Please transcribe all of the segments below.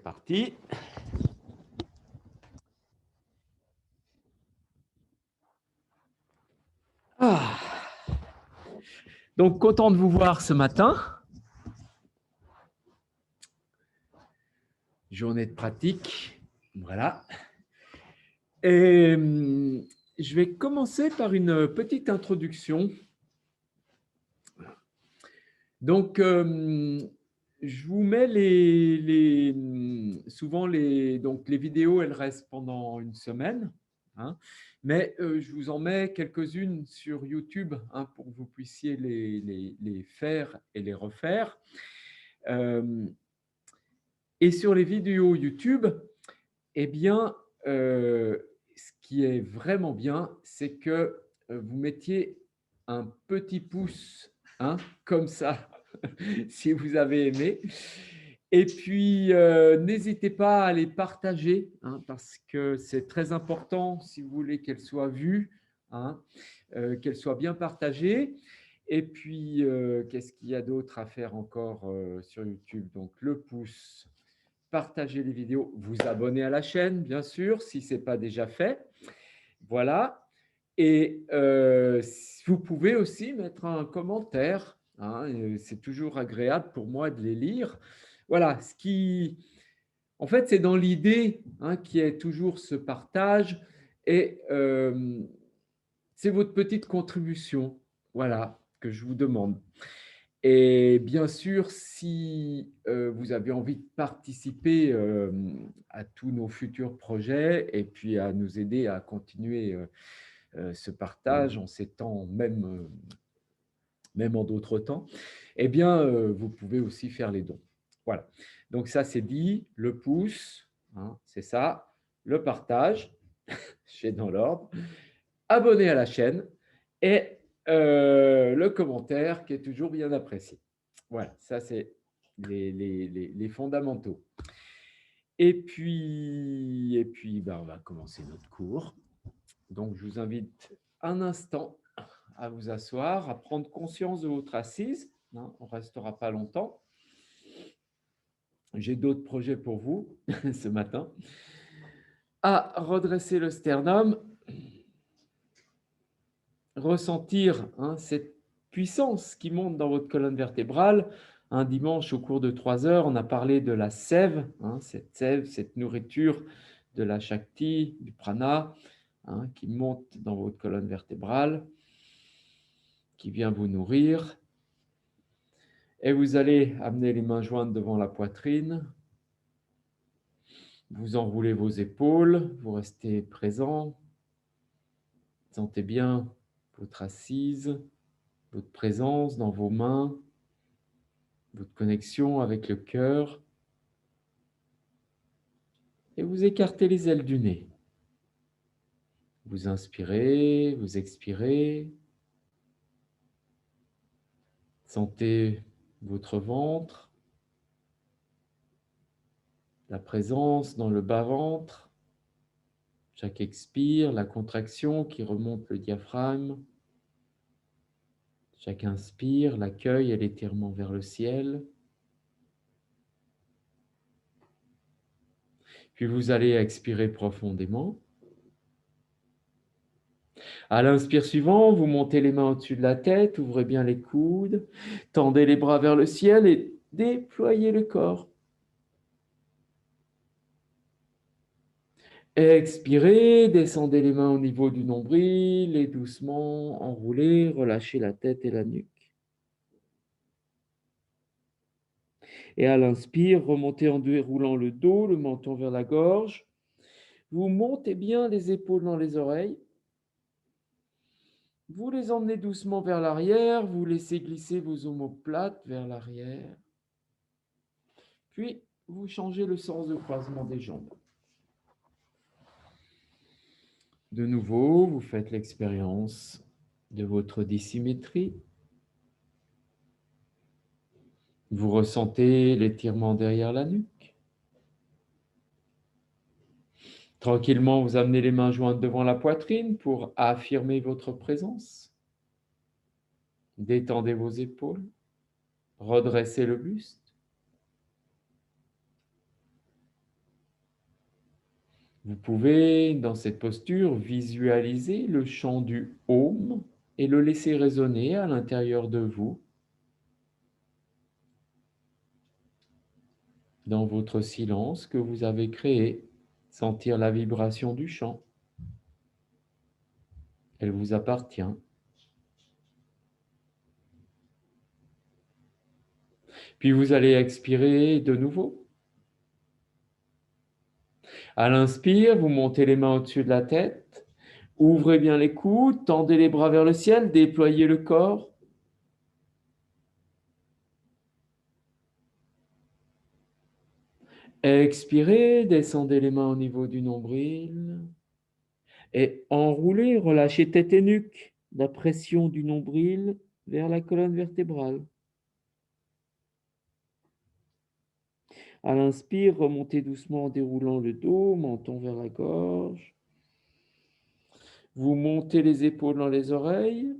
Parti. Ah. Donc, content de vous voir ce matin. Journée de pratique. Voilà. Et je vais commencer par une petite introduction. Donc, je vous mets souvent les vidéos, elles restent pendant une semaine. Mais je vous en mets quelques-unes sur YouTube pour que vous puissiez les faire et les refaire. Et sur les vidéos YouTube, eh bien, ce qui est vraiment bien, c'est que vous mettiez un petit pouce, comme ça, si vous avez aimé. Et puis, n'hésitez pas à les partager, parce que c'est très important si vous voulez qu'elles soient vues, qu'elles soient bien partagées. Et puis, qu'est-ce qu'il y a d'autre à faire encore sur YouTube? Donc, le pouce, partager les vidéos, vous abonner à la chaîne, bien sûr, si ce n'est pas déjà fait. Voilà. Et vous pouvez aussi mettre un commentaire. C'est toujours agréable pour moi de les lire. Voilà. En fait, c'est dans l'idée qui est toujours ce partage. Et c'est votre petite contribution, voilà, que je vous demande. Et bien sûr, si vous avez envie de participer à tous nos futurs projets et puis à nous aider à continuer ce partage en ces temps, même en d'autres temps, eh bien, vous pouvez aussi faire les dons. Voilà. Donc ça, c'est dit. Le pouce, c'est ça. Le partage, c'est dans l'ordre. Abonner à la chaîne et le commentaire qui est toujours bien apprécié. Voilà, ça c'est les fondamentaux. Et puis on va commencer notre cours. Donc, je vous invite un instant à vous asseoir, à prendre conscience de votre assise. On ne restera pas longtemps. J'ai d'autres projets pour vous ce matin. À redresser le sternum, ressentir cette puissance qui monte dans votre colonne vertébrale. Un dimanche, au cours de 3 heures, on a parlé de la sève, cette nourriture de la Shakti, du prana, qui monte dans votre colonne vertébrale, qui vient vous nourrir. Et vous allez amener les mains jointes devant la poitrine. Vous enroulez vos épaules, vous restez présent. Sentez bien votre assise, votre présence dans vos mains, votre connexion avec le cœur. Et vous écartez les ailes du nez. Vous inspirez, vous expirez. Sentez votre ventre, la présence dans le bas-ventre. Chaque expire, la contraction qui remonte le diaphragme. Chaque inspire, l'accueil et l'étirement vers le ciel. Puis vous allez expirer profondément. À l'inspire suivant, vous montez les mains au-dessus de la tête, ouvrez bien les coudes, tendez les bras vers le ciel et déployez le corps. Expirez, descendez les mains au niveau du nombril et doucement enroulez, relâchez la tête et la nuque. Et à l'inspire, remontez en déroulant le dos, le menton vers la gorge. Vous montez bien les épaules dans les oreilles. Vous les emmenez doucement vers l'arrière, vous laissez glisser vos omoplates vers l'arrière. Puis, vous changez le sens de croisement des jambes. De nouveau, vous faites l'expérience de votre dissymétrie. Vous ressentez l'étirement derrière la nuque. Tranquillement, vous amenez les mains jointes devant la poitrine pour affirmer votre présence. Détendez vos épaules. Redressez le buste. Vous pouvez, dans cette posture, visualiser le chant du Om et le laisser résonner à l'intérieur de vous, dans votre silence que vous avez créé. Sentir la vibration du chant. Elle vous appartient. Puis vous allez expirer de nouveau. À l'inspire, vous montez les mains au-dessus de la tête. Ouvrez bien les coudes, tendez les bras vers le ciel, déployez le corps. Expirez, descendez les mains au niveau du nombril. Et enroulez, relâchez tête et nuque, la pression du nombril vers la colonne vertébrale. À l'inspire, remontez doucement en déroulant le dos, menton vers la gorge. Vous montez les épaules dans les oreilles.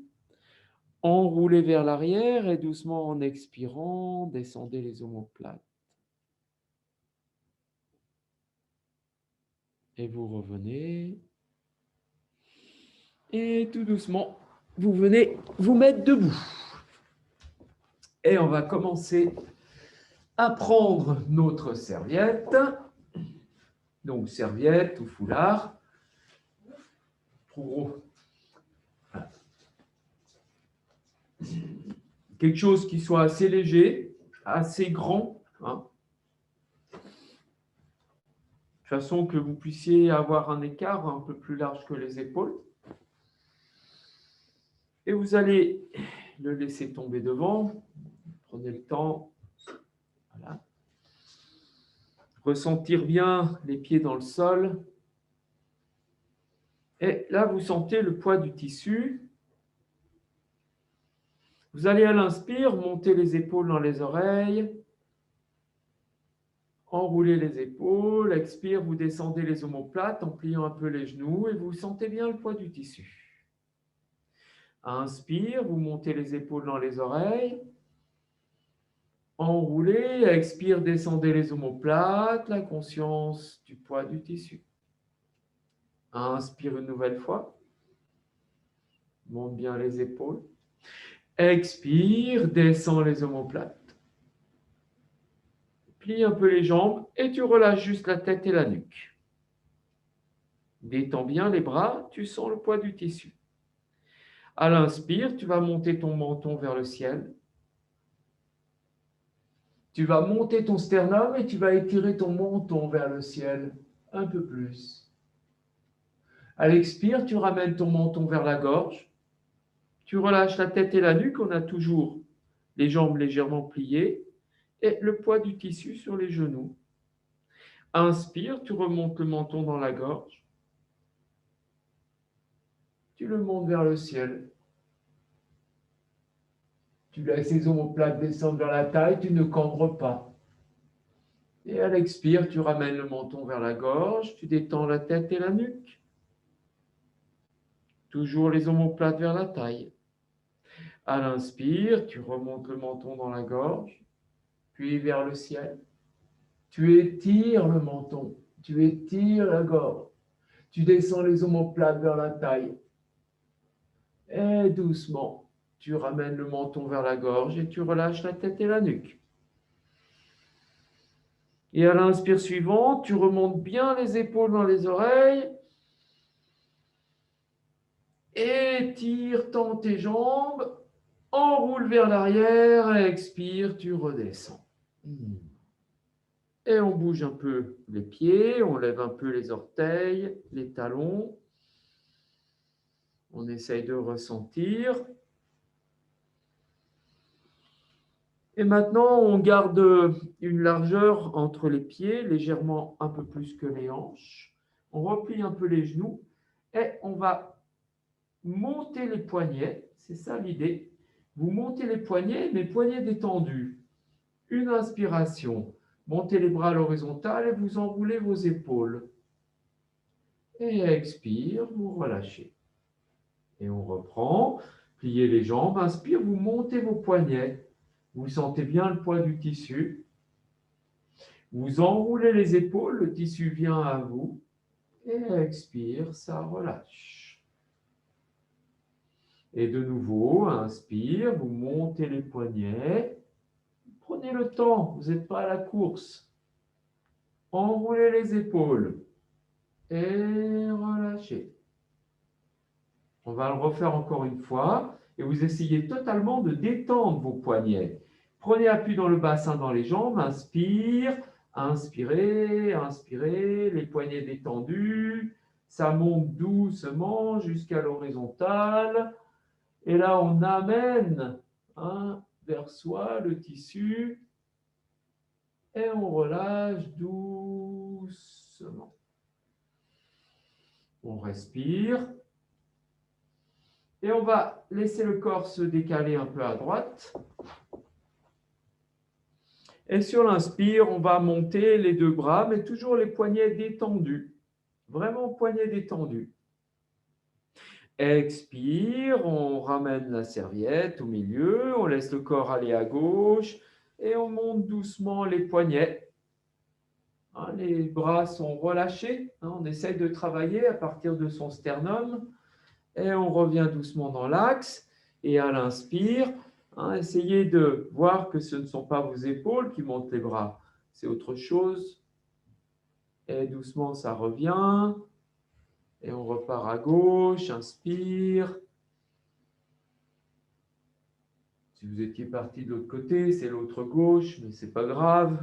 Enroulez vers l'arrière et doucement en expirant, descendez les omoplates. Et vous revenez. Et tout doucement, vous venez vous mettre debout. Et on va commencer à prendre notre serviette. Donc, serviette ou foulard. Quelque chose qui soit assez léger, assez grand, hein, de façon que vous puissiez avoir un écart un peu plus large que les épaules. Et vous allez le laisser tomber devant. Prenez le temps. Voilà. Ressentir bien les pieds dans le sol. Et là, vous sentez le poids du tissu. Vous allez à l'inspire, monter les épaules dans les oreilles. Enroulez les épaules. Expire, vous descendez les omoplates en pliant un peu les genoux et vous sentez bien le poids du tissu. Inspire, vous montez les épaules dans les oreilles. Enroulez, expire, descendez les omoplates, la conscience du poids du tissu. Inspire une nouvelle fois. Monte bien les épaules. Expire, descends les omoplates. Plie un peu les jambes et tu relâches juste la tête et la nuque. Détends bien les bras, tu sens le poids du tissu. À l'inspire, tu vas monter ton menton vers le ciel. Tu vas monter ton sternum et tu vas étirer ton menton vers le ciel un peu plus. À l'expire, tu ramènes ton menton vers la gorge. Tu relâches la tête et la nuque, on a toujours les jambes légèrement pliées et le poids du tissu sur les genoux. Inspire, tu remontes le menton dans la gorge. Tu le montes vers le ciel. Tu laisses les omoplates descendre vers la taille, tu ne cambres pas. Et à l'expire, tu ramènes le menton vers la gorge, tu détends la tête et la nuque. Toujours les omoplates vers la taille. À l'inspire, tu remontes le menton dans la gorge, puis vers le ciel. Tu étires le menton, tu étires la gorge. Tu descends les omoplates vers la taille. Et doucement, tu ramènes le menton vers la gorge et tu relâches la tête et la nuque. Et à l'inspire suivante, tu remontes bien les épaules dans les oreilles. Étire, tends tes jambes. Enroule vers l'arrière. Expire, tu redescends. Et on bouge un peu les pieds, on lève un peu les orteils, les talons. On essaye de ressentir. Et maintenant, on garde une largeur entre les pieds, légèrement un peu plus que les hanches. On replie un peu les genoux et on va monter les poignets. C'est ça l'idée. Vous montez les poignets, mais poignets détendus. Une inspiration. Montez les bras à l'horizontale et vous enroulez vos épaules. Et expire, vous relâchez. Et on reprend. Pliez les jambes. Inspire, vous montez vos poignets. Vous sentez bien le poids du tissu. Vous enroulez les épaules, le tissu vient à vous. Et expire, ça relâche. Et de nouveau, inspire, vous montez les poignets. Prenez le temps, vous n'êtes pas à la course. Enroulez les épaules et relâchez. On va le refaire encore une fois et vous essayez totalement de détendre vos poignets. Prenez appui dans le bassin, dans les jambes, inspire, inspirez, inspirez, les poignets détendus, ça monte doucement jusqu'à l'horizontale. Et là, on amène vers soi le tissu et on relâche doucement. On respire. Et on va laisser le corps se décaler un peu à droite. Et sur l'inspire, on va monter les deux bras, mais toujours les poignets détendus. Vraiment poignets détendus. Expire, on ramène la serviette au milieu, on laisse le corps aller à gauche et on monte doucement les poignets. Les bras sont relâchés, on essaye de travailler à partir de son sternum. Et on revient doucement dans l'axe. Et à l'inspire, essayez de voir que ce ne sont pas vos épaules qui montent les bras, c'est autre chose. Et doucement, ça revient. Et on repart à gauche, inspire. Si vous étiez parti de l'autre côté, c'est l'autre gauche, mais ce n'est pas grave.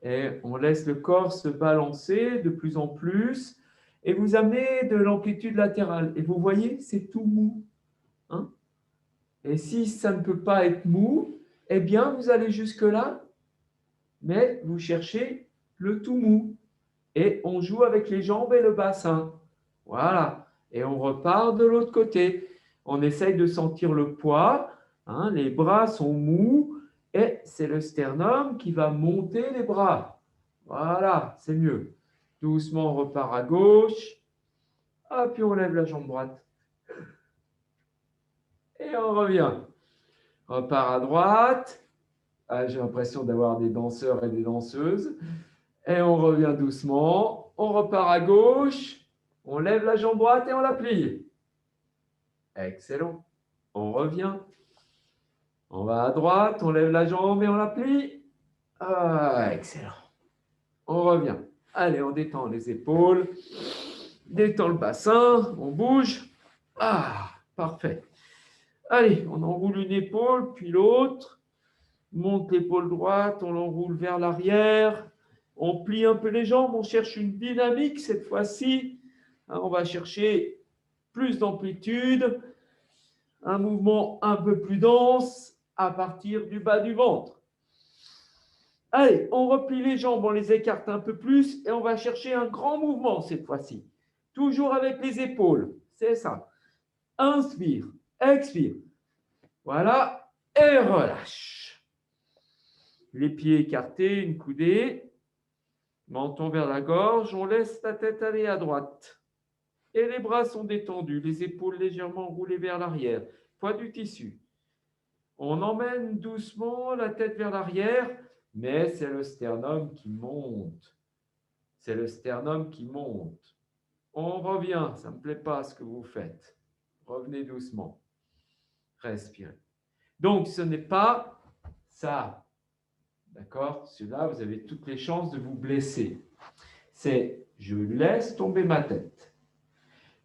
Et on laisse le corps se balancer de plus en plus. Et vous amenez de l'amplitude latérale. Et vous voyez, c'est tout mou. Et si ça ne peut pas être mou, eh bien, vous allez jusque-là, mais vous cherchez le tout mou. Et on joue avec les jambes et le bassin. Voilà. Et on repart de l'autre côté. On essaye de sentir le poids. Les bras sont mous et c'est le sternum qui va monter les bras. Voilà, c'est mieux. Doucement, on repart à gauche. Ah, puis on lève la jambe droite. Et on revient. On repart à droite. J'ai l'impression d'avoir des danseurs et des danseuses. Et on revient doucement. On repart à gauche. On lève la jambe droite et on la plie. Excellent. On revient. On va à droite. On lève la jambe et on la plie. Excellent. On revient. Allez, on détend les épaules. Détend le bassin. On bouge. Parfait. Allez, on enroule une épaule, puis l'autre. Monte l'épaule droite, on l'enroule vers l'arrière, on plie un peu les jambes, on cherche une dynamique cette fois-ci. On va chercher plus d'amplitude, un mouvement un peu plus dense à partir du bas du ventre. Allez, on replie les jambes, on les écarte un peu plus et on va chercher un grand mouvement cette fois-ci. Toujours avec les épaules, c'est ça. Inspire, expire. Voilà, et relâche. Les pieds écartés, une coudée, menton vers la gorge, on laisse la tête aller à droite. Et les bras sont détendus, les épaules légèrement roulées vers l'arrière, poids du tissu. On emmène doucement la tête vers l'arrière, mais c'est le sternum qui monte. C'est le sternum qui monte. On revient, ça ne me plaît pas ce que vous faites. Revenez doucement. Respirez. Donc, ce n'est pas ça. D'accord? Celui-là, vous avez toutes les chances de vous blesser. C'est je laisse tomber ma tête.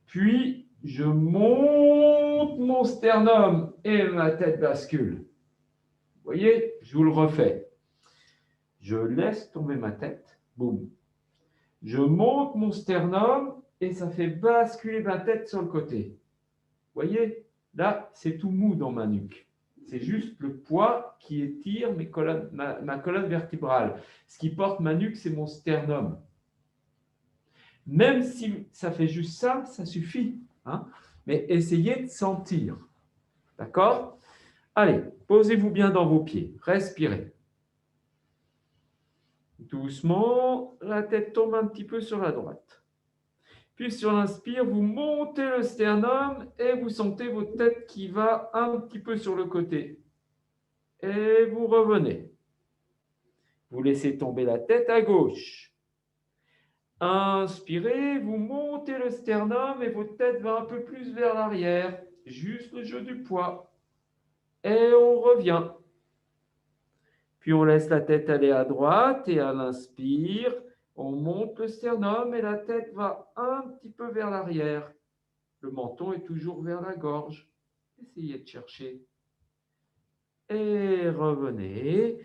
Puis, je monte mon sternum et ma tête bascule. Vous voyez? Je vous le refais. Je laisse tomber ma tête. Boum. Je monte mon sternum et ça fait basculer ma tête sur le côté. Vous voyez? Là, c'est tout mou dans ma nuque. C'est juste le poids qui étire ma colonne vertébrale. Ce qui porte ma nuque, c'est mon sternum. Même si ça fait juste ça, ça suffit. Mais essayez de sentir. D'accord? Allez, posez-vous bien dans vos pieds. Respirez. Doucement, la tête tombe un petit peu sur la droite. Puis sur l'inspire, vous montez le sternum et vous sentez votre tête qui va un petit peu sur le côté. Et vous revenez. Vous laissez tomber la tête à gauche. Inspirez, vous montez le sternum et votre tête va un peu plus vers l'arrière. Juste le jeu du poids. Et on revient. Puis on laisse la tête aller à droite et à l'inspire, on monte le sternum et la tête va un petit peu vers l'arrière. Le menton est toujours vers la gorge. Essayez de chercher. Et revenez.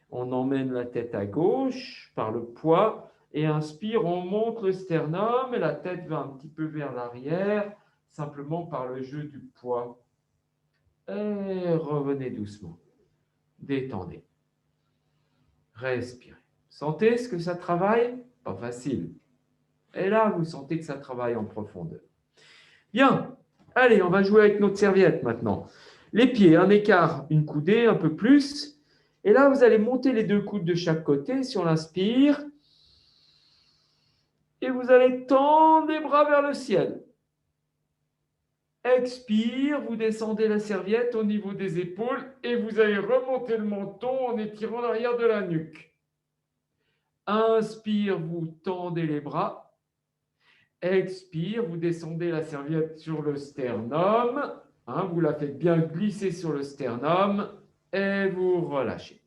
On emmène la tête à gauche par le poids et inspire, on monte le sternum et la tête va un petit peu vers l'arrière, simplement par le jeu du poids. Et revenez doucement. Détendez. Respirez. Sentez ce que ça travaille? Pas facile. Et là, vous sentez que ça travaille en profondeur. Bien. Allez, on va jouer avec notre serviette maintenant. Les pieds, un écart, une coudée, un peu plus. Et là, vous allez monter les deux coudes de chaque côté si on l'inspire. Et vous allez tendre les bras vers le ciel. Expire, vous descendez la serviette au niveau des épaules et vous allez remonter le menton en étirant l'arrière de la nuque. Inspire, vous tendez les bras. Expire, vous descendez la serviette sur le sternum. Vous la faites bien glisser sur le sternum et vous relâchez.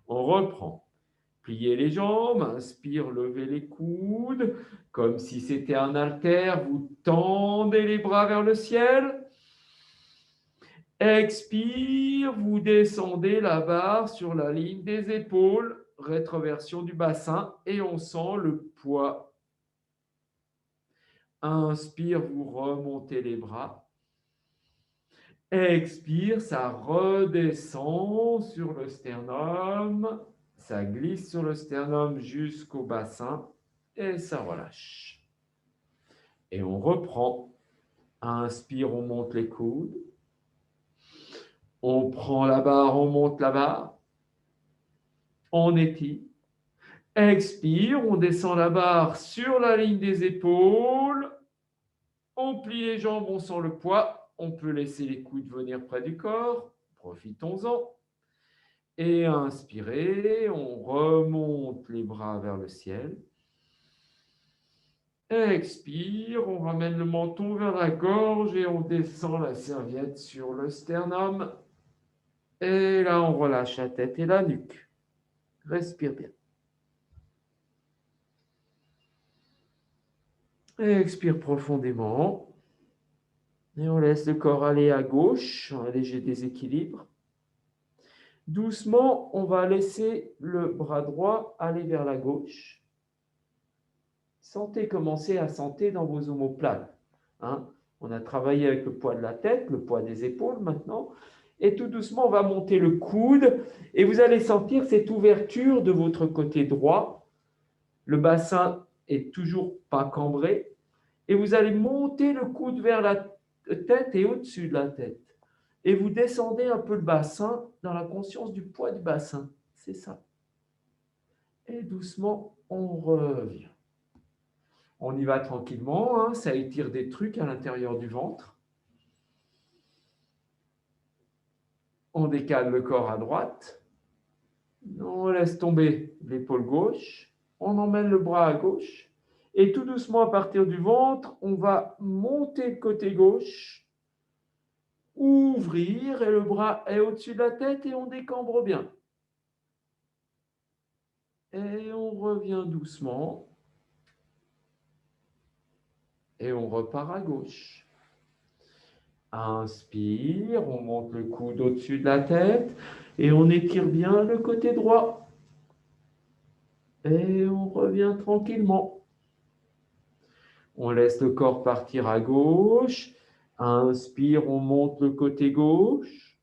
On reprend. Pliez les jambes, inspire, levez les coudes. Comme si c'était un haltère, vous tendez les bras vers le ciel. Expire, vous descendez la barre sur la ligne des épaules, rétroversion du bassin et on sent le poids. Inspire, vous remontez les bras. Expire, ça redescend sur le sternum. Ça glisse sur le sternum jusqu'au bassin et ça relâche. Et on reprend. Inspire, on monte les coudes. On prend la barre, on monte la barre. On étire. Expire, on descend la barre sur la ligne des épaules. On plie les jambes, on sent le poids. On peut laisser les coudes venir près du corps. Profitons-en. Et inspirez, on remonte les bras vers le ciel. Expire, on ramène le menton vers la gorge et on descend la serviette sur le sternum. Et là, on relâche la tête et la nuque. Respire bien. Expire profondément. Et on laisse le corps aller à gauche, un léger déséquilibre. Doucement, on va laisser le bras droit aller vers la gauche. Sentez commencer à sentir dans vos omoplates. On a travaillé avec le poids de la tête, le poids des épaules maintenant. Et tout doucement, on va monter le coude. Et vous allez sentir cette ouverture de votre côté droit. Le bassin est toujours pas cambré. Et vous allez monter le coude vers la tête et au-dessus de la tête. Et vous descendez un peu le bassin dans la conscience du poids du bassin. C'est ça. Et doucement, on revient. On y va tranquillement, ça étire des trucs à l'intérieur du ventre. On décale le corps à droite. On laisse tomber l'épaule gauche. On emmène le bras à gauche. Et tout doucement, à partir du ventre, on va monter le côté gauche, ouvrir, et le bras est au-dessus de la tête et on décambre bien. Et on revient doucement. Et on repart à gauche. Inspire, on monte le coude au-dessus de la tête et on étire bien le côté droit. Et on revient tranquillement. On laisse le corps partir à gauche. Inspire, on monte le côté gauche.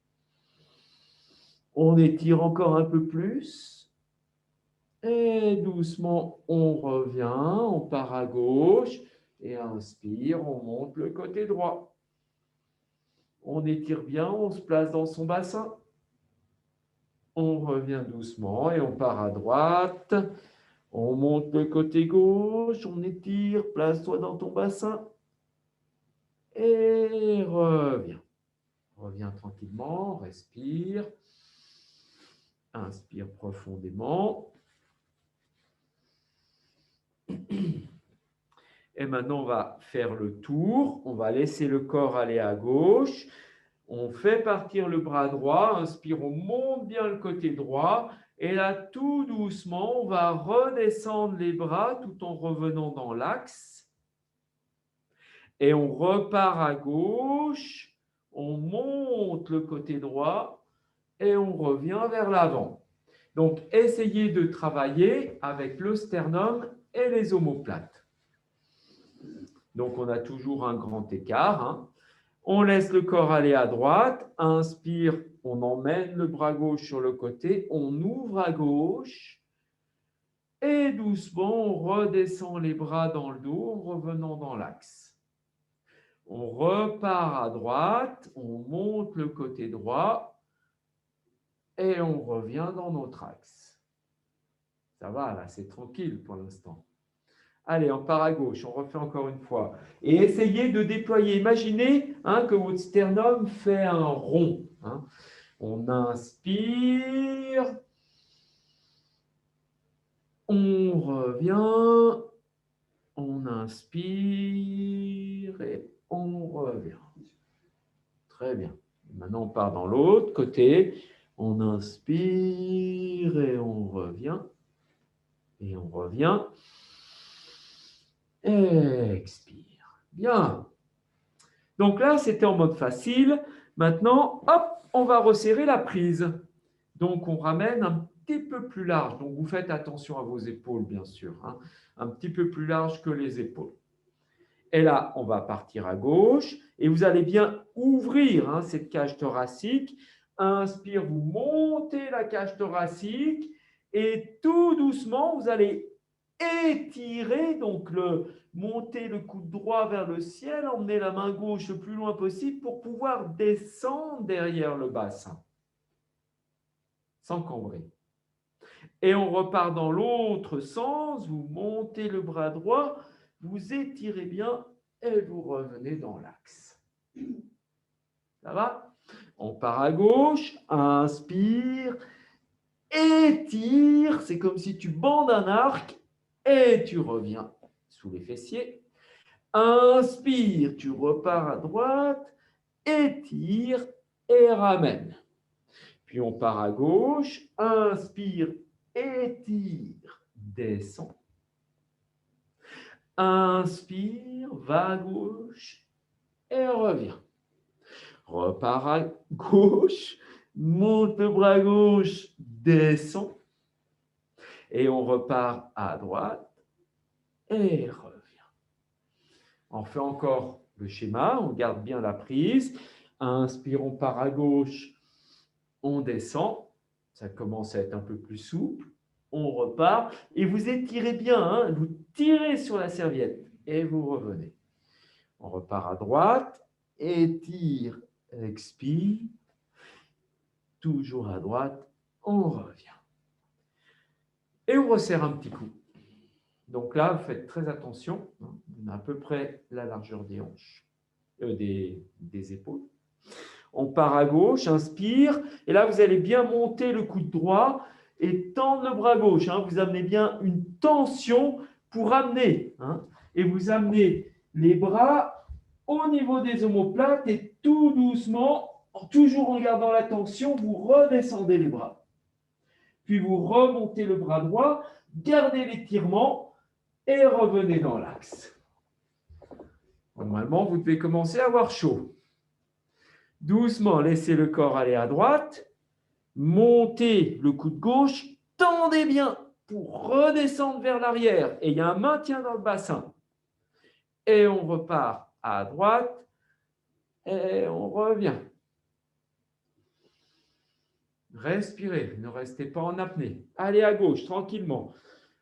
On étire encore un peu plus. Et doucement, on revient, on part à gauche. Et inspire, on monte le côté droit. On étire bien, on se place dans son bassin. On revient doucement et on part à droite. On monte le côté gauche, on étire, place-toi dans ton bassin. Et reviens. Reviens tranquillement, respire. Inspire profondément. Et maintenant, on va faire le tour. On va laisser le corps aller à gauche. On fait partir le bras droit. Inspire, on monte bien le côté droit. Et là, tout doucement, on va redescendre les bras tout en revenant dans l'axe. Et on repart à gauche. On monte le côté droit et on revient vers l'avant. Donc, essayez de travailler avec le sternum et les omoplates. Donc, on a toujours un grand écart. Hein. On laisse le corps aller à droite. Inspire, on emmène le bras gauche sur le côté. On ouvre à gauche. Et doucement, on redescend les bras dans le dos en revenant dans l'axe. On repart à droite. On monte le côté droit. Et on revient dans notre axe. Ça va, là, c'est tranquille pour l'instant. Allez, on part à gauche, on refait encore une fois. Et essayez de déployer. Imaginez que votre sternum fait un rond. Hein. On inspire, on revient, on inspire et on revient. Très bien. Maintenant, on part dans l'autre côté. On inspire et on revient. Et on revient. Expire. Bien. Donc là, c'était en mode facile. Maintenant, hop, on va resserrer la prise. Donc, on ramène un petit peu plus large. Donc, vous faites attention à vos épaules, bien sûr. Hein. Un petit peu plus large que les épaules. Et là, on va partir à gauche. Et vous allez bien ouvrir cette cage thoracique. Inspire, vous montez la cage thoracique. Et tout doucement, vous allez étirer, donc monter le coude droit vers le ciel, emmener la main gauche le plus loin possible pour pouvoir descendre derrière le bassin, sans cambrer. Et on repart dans l'autre sens, vous montez le bras droit, vous étirez bien et vous revenez dans l'axe. Ça va? On part à gauche, inspire, étire, c'est comme si tu bandes un arc et tu reviens sous les fessiers. Inspire, tu repars à droite, étire et ramène. Puis on part à gauche, inspire, étire, descend. Inspire, va à gauche et revient. Repart à gauche, monte le bras gauche, descend. Et on repart à droite et revient. On fait encore le schéma, on garde bien la prise. Inspire, on part à gauche, on descend. Ça commence à être un peu plus souple. On repart et vous étirez bien, vous tirez sur la serviette et vous revenez. On repart à droite, étire, expire. Toujours à droite, on revient. Et on resserre un petit coup. Donc là, vous faites très attention. On a à peu près la largeur des hanches, des épaules. On part à gauche, inspire. Et là, vous allez bien monter le coude droit et tendre le bras gauche. Vous amenez bien une tension pour amener. Et vous amenez les bras au niveau des omoplates et tout doucement, toujours en gardant la tension, vous redescendez les bras. Puis vous remontez le bras droit, gardez l'étirement et revenez dans l'axe. Normalement, vous devez commencer à avoir chaud. Doucement, laissez le corps aller à droite, montez le coude gauche, tendez bien pour redescendre vers l'arrière. Et il y a un maintien dans le bassin. Et on repart à droite et on revient. Respirez, ne restez pas en apnée. Allez à gauche, tranquillement.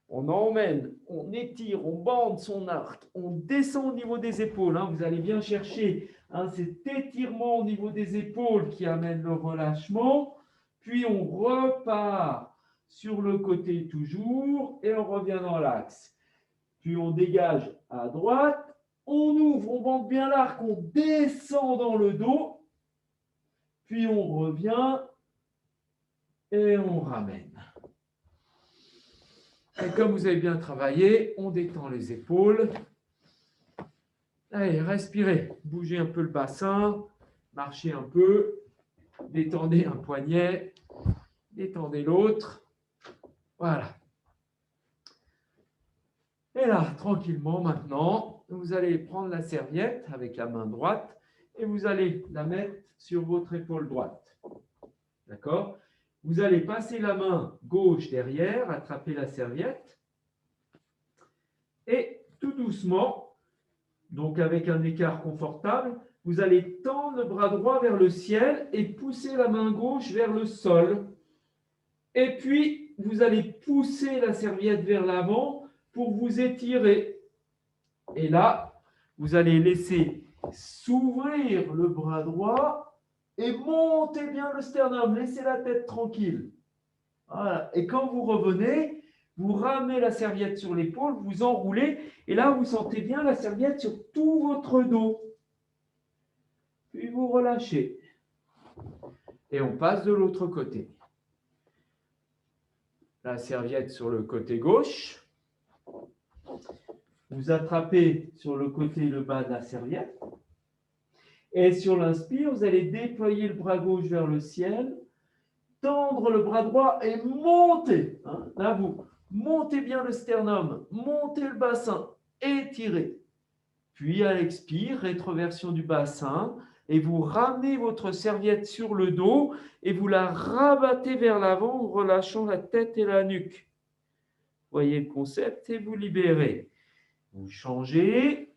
On emmène, on étire, on bande son arc, on descend au niveau des épaules. Vous allez bien chercher cet étirement au niveau des épaules qui amène le relâchement. Puis on repart sur le côté toujours et on revient dans l'axe. Puis on dégage à droite, on ouvre, on bande bien l'arc, on descend dans le dos. Puis on revient et on ramène. Et comme vous avez bien travaillé, on détend les épaules Allez, respirez. Bougez un peu le bassin. Marchez un peu. Détendez un poignet. Détendez l'autre. Voilà. Et là, tranquillement maintenant, vous allez prendre la serviette avec la main droite et vous allez la mettre sur votre épaule droite. D'accord? Vous allez passer la main gauche derrière, attraper la serviette et tout doucement, donc avec un écart confortable, vous allez tendre le bras droit vers le ciel et pousser la main gauche vers le sol. Et puis, vous allez pousser la serviette vers l'avant pour vous étirer. Et là, vous allez laisser s'ouvrir le bras droit et monter bien le sternum. Laissez la tête tranquille. Voilà. Et quand vous revenez, vous ramenez la serviette sur l'épaule, vous enroulez, et là, vous sentez bien la serviette sur tout votre dos. Puis vous relâchez. Et on passe de l'autre côté. La serviette sur le côté gauche. Vous attrapez sur le côté le bas de la serviette. Et sur l'inspire, vous allez déployer le bras gauche vers le ciel, tendre le bras droit et monter. Là, vous montez bien le sternum, montez le bassin, étirez. Puis à l'expire, rétroversion du bassin, et vous ramenez votre serviette sur le dos et vous la rabattez vers l'avant en relâchant la tête et la nuque. Voyez le concept et vous libérez. Vous changez.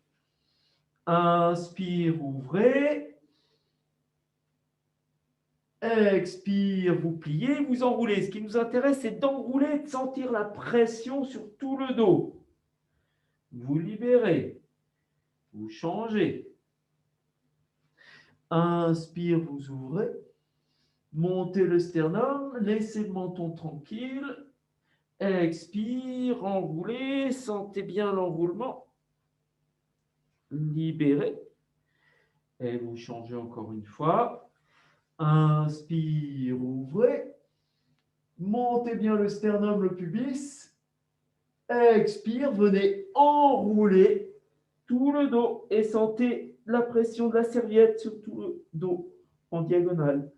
Inspire, ouvrez. Expire, vous pliez, vous enroulez. Ce qui nous intéresse, c'est d'enrouler et de sentir la pression sur tout le dos. Vous libérez. Vous changez. Inspire, vous ouvrez. Montez le sternum, laissez le menton tranquille. Expire, enroulez, sentez bien l'enroulement. Libérez. Et vous changez encore une fois. Inspire, ouvrez. Montez bien le sternum, le pubis. Expire, venez enrouler tout le dos et sentez la pression de la serviette sur tout le dos en diagonale.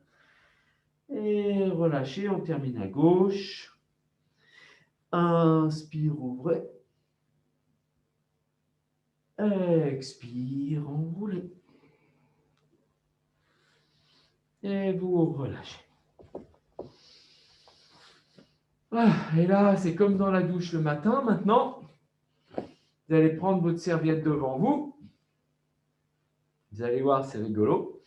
Et relâchez, on termine à gauche. Inspire, ouvrez. Expire, enroulez. Et vous relâchez. Et là, c'est comme dans la douche le matin. Maintenant, vous allez prendre votre serviette devant vous. Vous allez voir, c'est rigolo.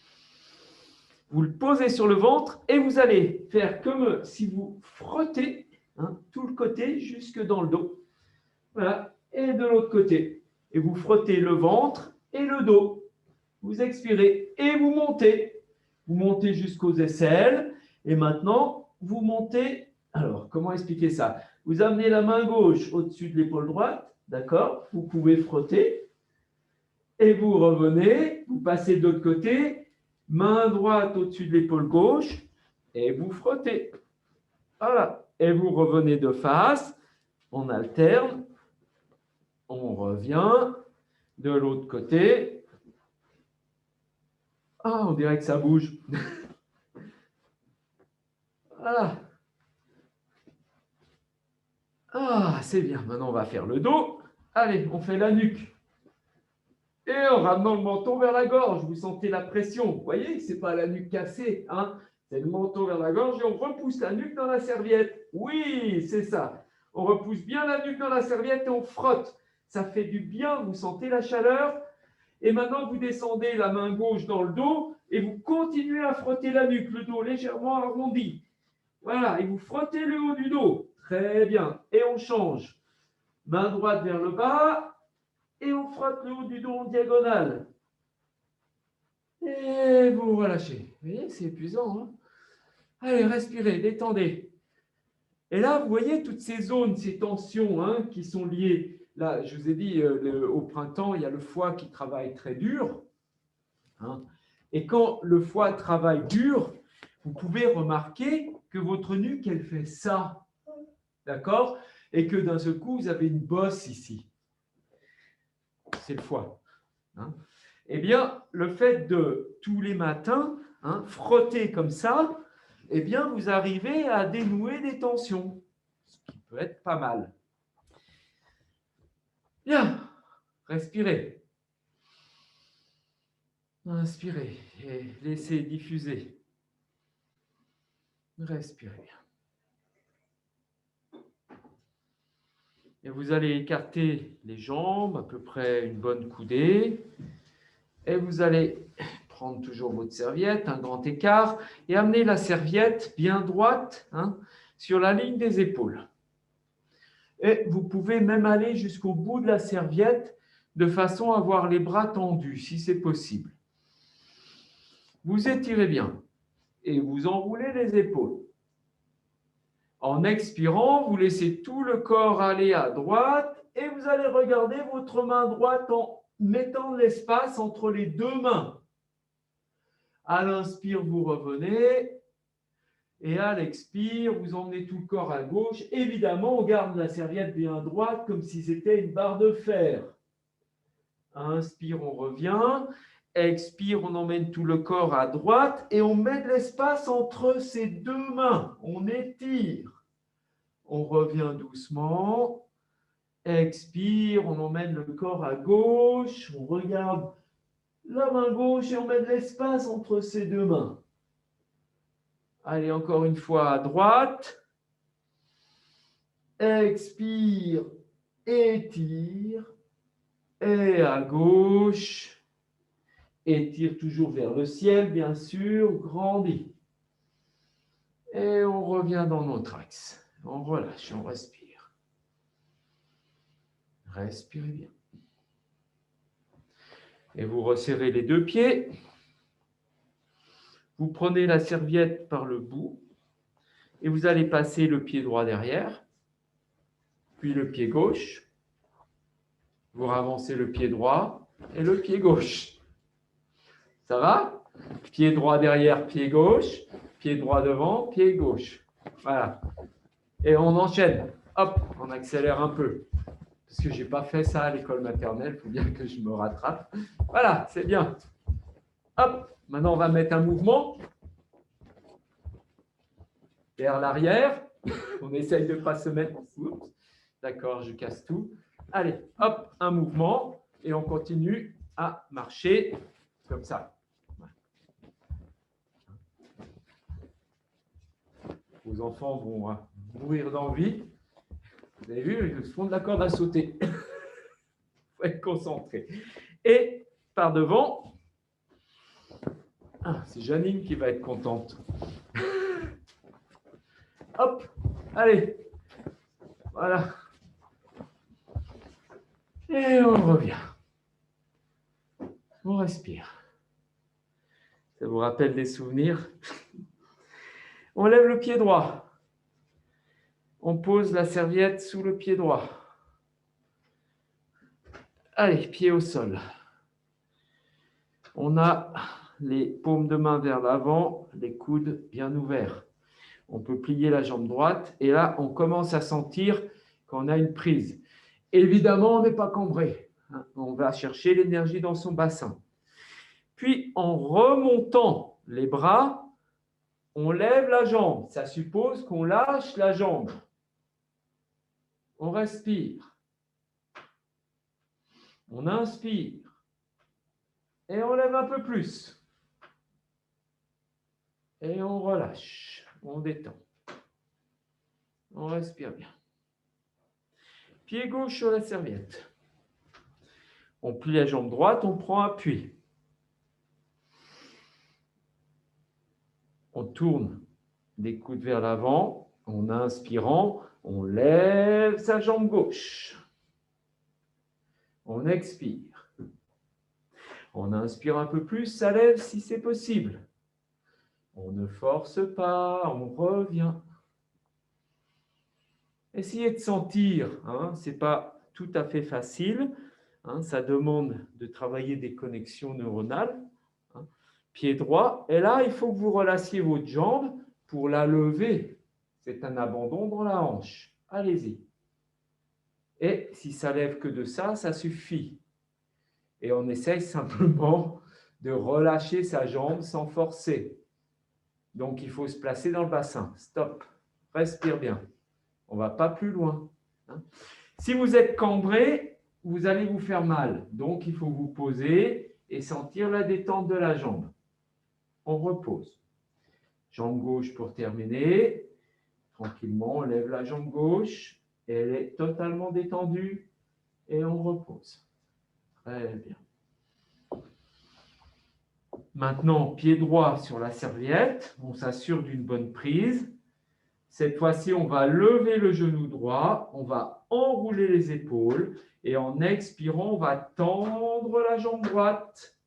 Vous le posez sur le ventre et vous allez faire comme si vous frottez tout le côté jusque dans le dos. Voilà. Et de l'autre côté. Et vous frottez le ventre et le dos. Vous expirez et vous montez. Vous montez jusqu'aux aisselles. Et maintenant, vous montez. Alors, comment expliquer ça? Vous amenez la main gauche au-dessus de l'épaule droite. D'accord? Vous pouvez frotter. Et vous revenez. Vous passez de l'autre côté. Main droite au-dessus de l'épaule gauche. Et vous frottez. Voilà. Et vous revenez de face. On alterne. On revient de l'autre côté. Ah, on dirait que ça bouge. Voilà. Ah, c'est bien. Maintenant, on va faire le dos. Allez, on fait la nuque. Et en ramenant le menton vers la gorge, vous sentez la pression. Vous voyez, ce n'est pas la nuque cassée. C'est le menton vers la gorge et on repousse la nuque dans la serviette. Oui, c'est ça. On repousse bien la nuque dans la serviette et on frotte. Ça fait du bien, vous sentez la chaleur. Et maintenant, vous descendez la main gauche dans le dos et vous continuez à frotter la nuque, le dos légèrement arrondi. Voilà, et vous frottez le haut du dos. Très bien. Et on change. Main droite vers le bas et on frotte le haut du dos en diagonale. Et vous relâchez. Vous voyez, c'est épuisant. Allez, respirez, détendez. Et là, vous voyez toutes ces zones, ces tensions qui sont liées. Là, je vous ai dit, au printemps, il y a le foie qui travaille très dur. Et quand le foie travaille dur, vous pouvez remarquer que votre nuque, elle fait ça. D'accord? Et que d'un seul coup, vous avez une bosse ici. C'est le foie. hein, eh bien, le fait de tous les matins frotter comme ça, eh bien, vous arrivez à dénouer des tensions, ce qui peut être pas mal. Bien, respirez. Inspirez et laissez diffuser. Respirez bien. Et vous allez écarter les jambes, à peu près une bonne coudée. Et vous allez prendre toujours votre serviette, un grand écart, et amener la serviette bien droite sur la ligne des épaules. Et vous pouvez même aller jusqu'au bout de la serviette de façon à avoir les bras tendus, si c'est possible. Vous étirez bien et vous enroulez les épaules. En expirant, vous laissez tout le corps aller à droite et vous allez regarder votre main droite en mettant l'espace entre les deux mains. À l'inspire, vous revenez et à l'expire, vous emmenez tout le corps à gauche. Évidemment, on garde la serviette bien droite comme si c'était une barre de fer. Inspire, on revient. Expire, on emmène tout le corps à droite et on met de l'espace entre ces deux mains. On étire. On revient doucement. Expire, on emmène le corps à gauche. On regarde la main gauche et on met de l'espace entre ces deux mains. Allez, encore une fois à droite. Expire, étire. Et à gauche. Étire toujours vers le ciel, bien sûr. Grandit. Et on revient dans notre axe. On relâche, on respire. Respirez bien. Et vous resserrez les deux pieds. Vous prenez la serviette par le bout et vous allez passer le pied droit derrière, puis le pied gauche. Vous ravancez le pied droit et le pied gauche. Ça va? Pied droit derrière, pied gauche, pied droit devant, pied gauche. Voilà. Et on enchaîne. Hop, on accélère un peu. Parce que je n'ai pas fait ça à l'école maternelle, il faut bien que je me rattrape. Voilà, c'est bien. Hop, maintenant on va mettre un mouvement vers l'arrière. On essaye de ne pas se mettre. Oups. D'accord, je casse tout. Allez, hop, un mouvement et on continue à marcher comme ça. Vos enfants vont mourir d'envie. Vous avez vu, ils se font de la corde à sauter. Il faut être concentré. Et par devant, c'est Janine qui va être contente. Hop, allez. Voilà. Et on revient. On respire. Ça vous rappelle des souvenirs? On lève le pied droit. On pose la serviette sous le pied droit. Allez, pied au sol. On a les paumes de main vers l'avant, les coudes bien ouverts. On peut plier la jambe droite et là, on commence à sentir qu'on a une prise. Évidemment, on n'est pas cambré. On va chercher l'énergie dans son bassin. Puis, en remontant les bras, on lève la jambe. Ça suppose qu'on lâche la jambe. On respire. On inspire. Et on lève un peu plus. Et on relâche. On détend. On respire bien. Pied gauche sur la serviette. On plie la jambe droite, on prend appui. On tourne les coudes vers l'avant. En inspirant, on lève sa jambe gauche. On expire. On inspire un peu plus, ça lève si c'est possible. On ne force pas, on revient. Essayez de sentir, ce n'est pas tout à fait facile, ça demande de travailler des connexions neuronales. Pied droit, et là, il faut que vous relâchiez votre jambe pour la lever. C'est un abandon dans la hanche. Allez-y. Et si ça lève que de ça, ça suffit. Et on essaye simplement de relâcher sa jambe sans forcer. Donc, il faut se placer dans le bassin. Stop. Respire bien. On ne va pas plus loin. Si vous êtes cambré, vous allez vous faire mal. Donc, il faut vous poser et sentir la détente de la jambe. On repose. Jambe gauche pour terminer. Tranquillement, on lève la jambe gauche. Elle est totalement détendue. Et on repose. Très bien. Maintenant, pied droit sur la serviette. On s'assure d'une bonne prise. Cette fois-ci, on va lever le genou droit. On va enrouler les épaules. Et en expirant, on va tendre la jambe droite.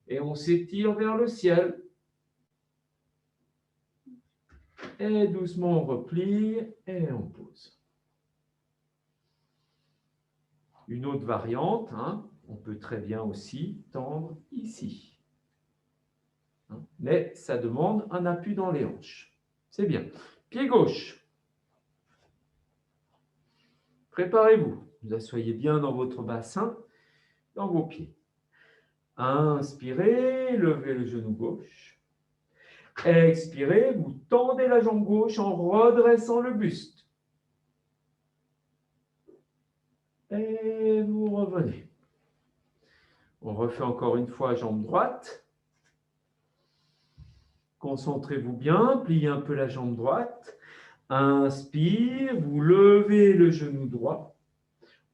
Et on s'étire vers le ciel. Et doucement, on replie et on pose. Une autre variante, on peut très bien aussi tendre ici. Mais ça demande un appui dans les hanches. C'est bien. Pied gauche. Préparez-vous. Vous asseyez bien dans votre bassin, dans vos pieds. Inspirez, levez le genou gauche. Expirez, vous tendez la jambe gauche en redressant le buste. Et vous revenez. On refait encore une fois jambe droite. Concentrez-vous bien, pliez un peu la jambe droite. Inspire, vous levez le genou droit.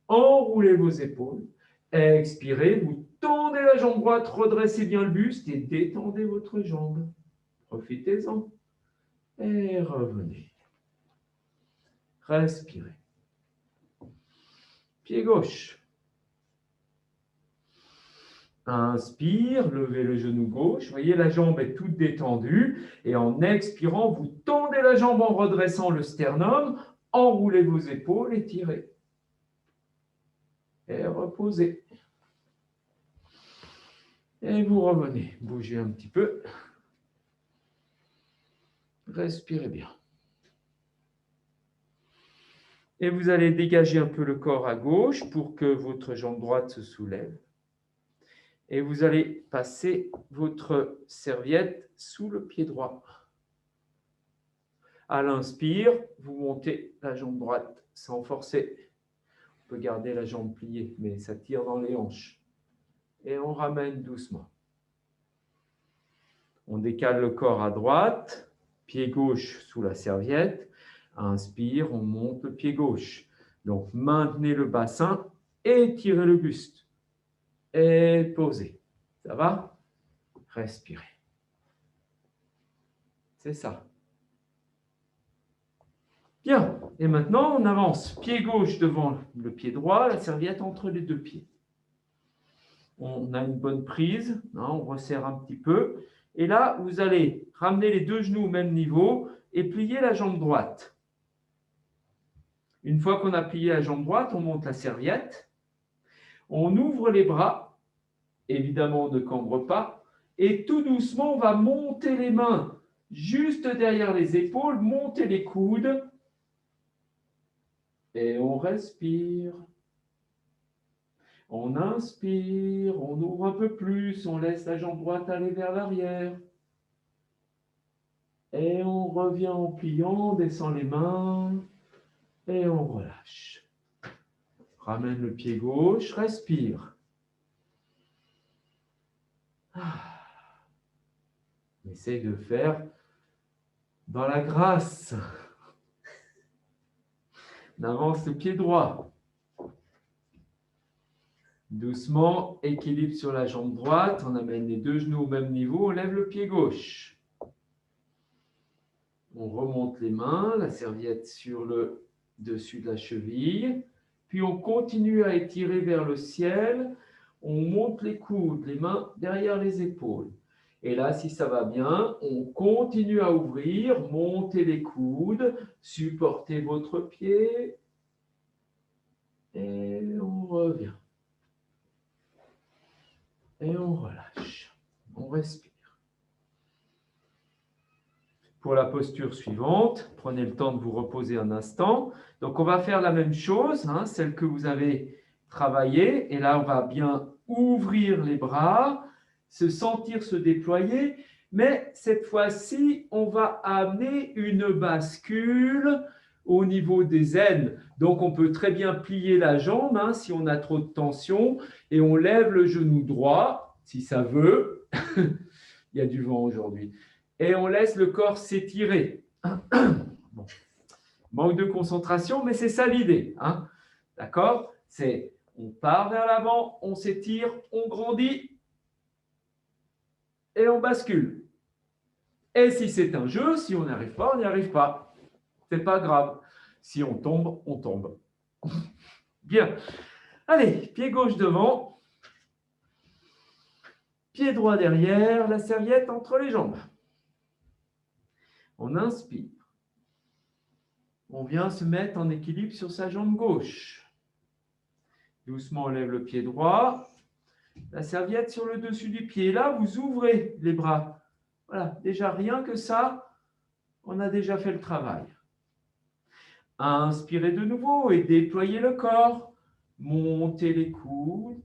Enroulez vos épaules. Expirez, vous tendez la jambe droite, redressez bien le buste et détendez votre jambe. Profitez-en. Et revenez. Respirez. Pied gauche. Inspire, levez le genou gauche. Vous voyez, la jambe est toute détendue. Et en expirant, vous tendez la jambe en redressant le sternum. Enroulez vos épaules et tirez. Et reposez. Et vous revenez. Bougez un petit peu. Respirez bien. Et vous allez dégager un peu le corps à gauche pour que votre jambe droite se soulève. Et vous allez passer votre serviette sous le pied droit. À l'inspire, vous montez la jambe droite sans forcer. On peut garder la jambe pliée, mais ça tire dans les hanches. Et on ramène doucement. On décale le corps à droite, pied gauche sous la serviette. Inspire, on monte le pied gauche. Donc, maintenez le bassin et tirez le buste. Et posez. Ça va? Respirez. C'est ça. Bien. Et maintenant, on avance. Pied gauche devant le pied droit, la serviette entre les deux pieds. On a une bonne prise. On resserre un petit peu. Et là, vous allez ramener les deux genoux au même niveau et plier la jambe droite. Une fois qu'on a plié la jambe droite, on monte la serviette. On ouvre les bras. Évidemment, on ne cambre pas. Et tout doucement, on va monter les mains juste derrière les épaules, monter les coudes. Et on respire. On inspire, on ouvre un peu plus, on laisse la jambe droite aller vers l'arrière. Et on revient en pliant, on descend les mains et on relâche. Ramène le pied gauche, respire. On essaye de faire dans la grâce. On avance le pied droit. Doucement, équilibre sur la jambe droite. On amène les deux genoux au même niveau. On lève le pied gauche. On remonte les mains, la serviette sur le dessus de la cheville. Puis on continue à étirer vers le ciel. On monte les coudes, les mains derrière les épaules. Et là, si ça va bien, on continue à ouvrir, montez les coudes, supportez votre pied. Et on revient. Et on relâche. On respire. Pour la posture suivante, prenez le temps de vous reposer un instant. Donc, on va faire la même chose, celle que vous avez travaillée. Et là, on va bien ouvrir les bras, se sentir se déployer, mais cette fois-ci, on va amener une bascule au niveau des aines. Donc, on peut très bien plier la jambe hein, si on a trop de tension et on lève le genou droit, si ça veut. Il y a du vent aujourd'hui. Et on laisse le corps s'étirer. Bon. Manque de concentration, mais c'est ça l'idée. Hein. D'accord? C'est on part vers l'avant, on s'étire, on grandit et on bascule. Et si c'est un jeu, si on n'y arrive pas, on n'y arrive pas. C'est pas grave. Si on tombe, on tombe. Bien. Allez, pied gauche devant. Pied droit derrière, la serviette entre les jambes. On inspire. On vient se mettre en équilibre sur sa jambe gauche. Doucement, on lève le pied droit. La serviette sur le dessus du pied. Là, vous ouvrez les bras. Voilà, déjà rien que ça, on a déjà fait le travail. Inspirez de nouveau et déployez le corps. Montez les coudes,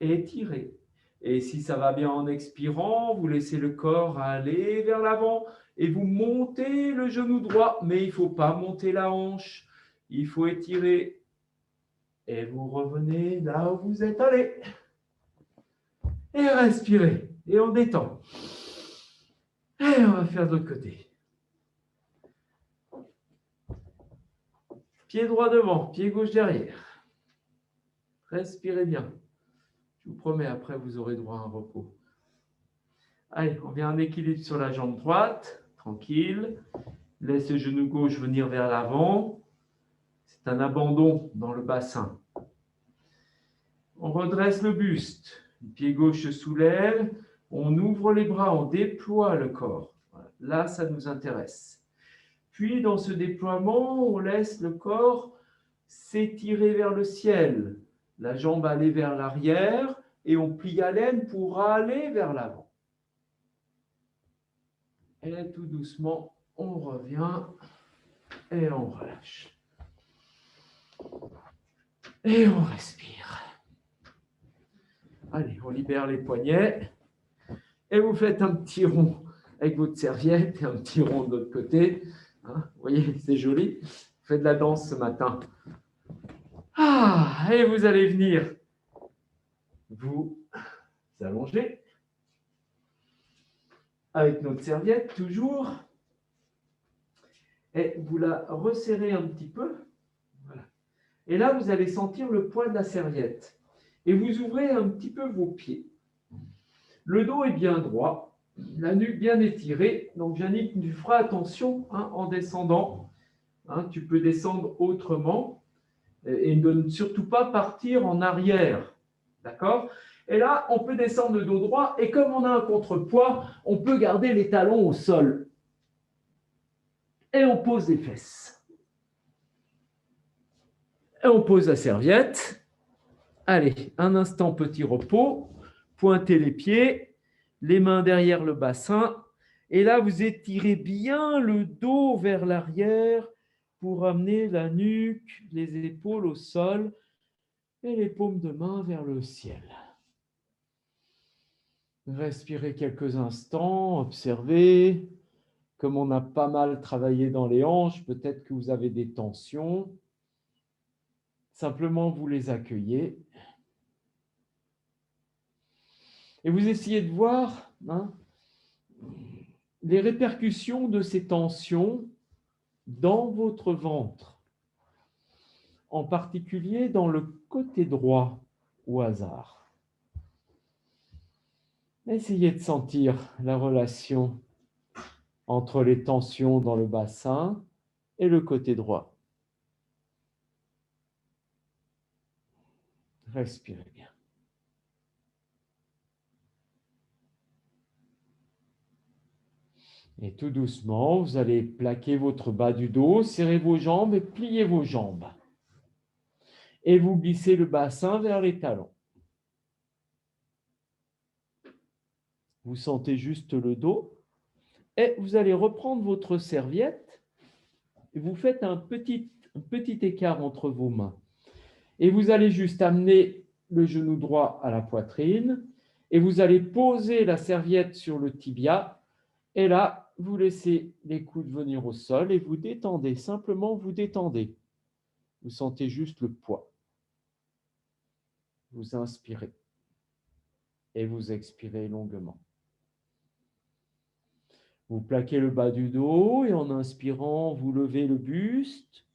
étirez. Et si ça va bien en expirant, vous laissez le corps aller vers l'avant et vous montez le genou droit. Mais il ne faut pas monter la hanche. Il faut étirer. Et vous revenez là où vous êtes allé. Et respirez. Et on détend. Et on va faire de l'autre côté. Pied droit devant, pied gauche derrière. Respirez bien. Je vous promets, après, vous aurez droit à un repos. Allez, on vient en équilibre sur la jambe droite. Tranquille. Laisse le genou gauche venir vers l'avant. C'est un abandon dans le bassin. On redresse le buste. Le pied gauche se soulève. On ouvre les bras, on déploie le corps. Là, ça nous intéresse. Puis, dans ce déploiement, on laisse le corps s'étirer vers le ciel. La jambe aller vers l'arrière et on plie la laine pour aller vers l'avant. Et tout doucement, on revient et on relâche. Et on respire. Allez, on libère les poignets et vous faites un petit rond avec votre serviette et un petit rond de l'autre côté. Hein, vous voyez, c'est joli. Faites de la danse ce matin. Ah, et vous allez venir vous allonger avec notre serviette toujours et vous la resserrez un petit peu. Voilà. Et là, vous allez sentir le poids de la serviette et vous ouvrez un petit peu vos pieds. Le dos est bien droit, la nuque bien étirée. Donc, Yannick, tu feras attention hein, en descendant. Hein, tu peux descendre autrement et ne surtout pas partir en arrière. D'accord ? Et là, on peut descendre le dos droit et comme on a un contrepoids, on peut garder les talons au sol. Et on pose les fesses. Et on pose la serviette. Allez, un instant, petit repos. Pointez les pieds, les mains derrière le bassin. Et là, vous étirez bien le dos vers l'arrière pour amener la nuque, les épaules au sol et les paumes de main vers le ciel. Respirez quelques instants, observez. Comme on a pas mal travaillé dans les hanches, peut-être que vous avez des tensions. Simplement, vous les accueillez. Et vous essayez de voir hein, les répercussions de ces tensions dans votre ventre, en particulier dans le côté droit au hasard. Essayez de sentir la relation entre les tensions dans le bassin et le côté droit. Respirez bien. Et tout doucement, vous allez plaquer votre bas du dos, serrer vos jambes et plier vos jambes. Et vous glissez le bassin vers les talons. Vous sentez juste le dos. Et vous allez reprendre votre serviette et vous faites un petit écart entre vos mains. Et vous allez juste amener le genou droit à la poitrine et vous allez poser la serviette sur le tibia. Et là, vous laissez les coudes venir au sol et vous détendez. Simplement, vous détendez. Vous sentez juste le poids. Vous inspirez et vous expirez longuement. Vous plaquez le bas du dos et en inspirant, vous levez le buste.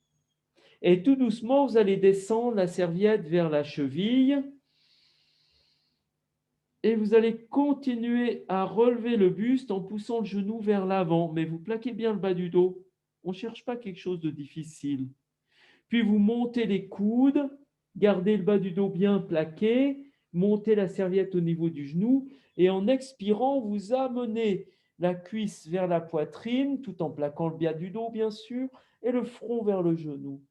Et tout doucement, vous allez descendre la serviette vers la cheville. Et vous allez continuer à relever le buste en poussant le genou vers l'avant. Mais vous plaquez bien le bas du dos. On ne cherche pas quelque chose de difficile. Puis vous montez les coudes, gardez le bas du dos bien plaqué, montez la serviette au niveau du genou et en expirant, vous amenez la cuisse vers la poitrine tout en plaquant le bas du dos bien sûr et le front vers le genou.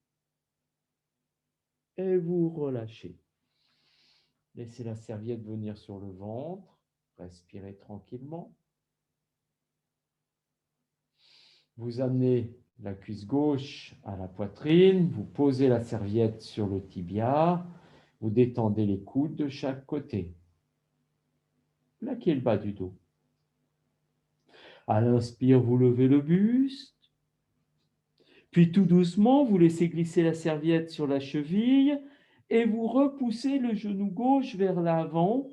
Et vous relâchez. Laissez la serviette venir sur le ventre, respirez tranquillement. Vous amenez la cuisse gauche à la poitrine, vous posez la serviette sur le tibia, vous détendez les coudes de chaque côté. Plaquez le bas du dos. À l'inspire, vous levez le buste. Puis tout doucement, vous laissez glisser la serviette sur la cheville et vous repoussez le genou gauche vers l'avant.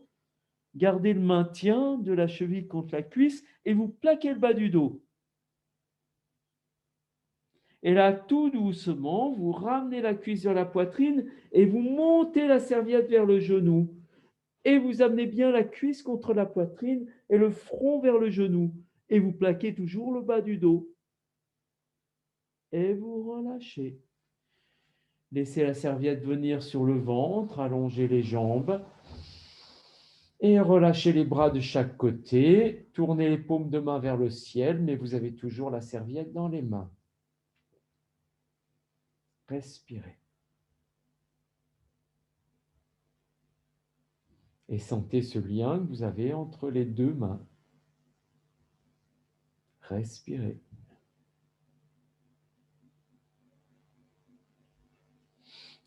Gardez le maintien de la cheville contre la cuisse et vous plaquez le bas du dos. Et là, tout doucement, vous ramenez la cuisse vers la poitrine et vous montez la serviette vers le genou. Et vous amenez bien la cuisse contre la poitrine et le front vers le genou. Et vous plaquez toujours le bas du dos. Et vous relâchez. Laissez la serviette venir sur le ventre, allongez les jambes. Et relâchez les bras de chaque côté. Tournez les paumes de main vers le ciel, mais vous avez toujours la serviette dans les mains. Respirez. Et sentez ce lien que vous avez entre les deux mains. Respirez.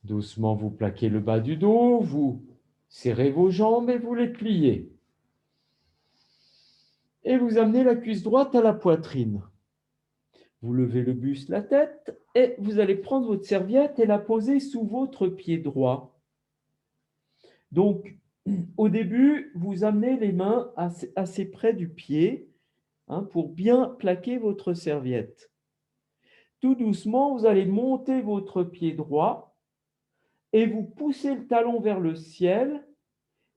Doucement, vous plaquez le bas du dos, vous serrez vos jambes et vous les pliez. Et vous amenez la cuisse droite à la poitrine. Vous levez le buste, la tête, et vous allez prendre votre serviette et la poser sous votre pied droit. Donc, au début, vous amenez les mains assez près du pied pour bien plaquer votre serviette. Tout doucement, vous allez monter votre pied droit et vous poussez le talon vers le ciel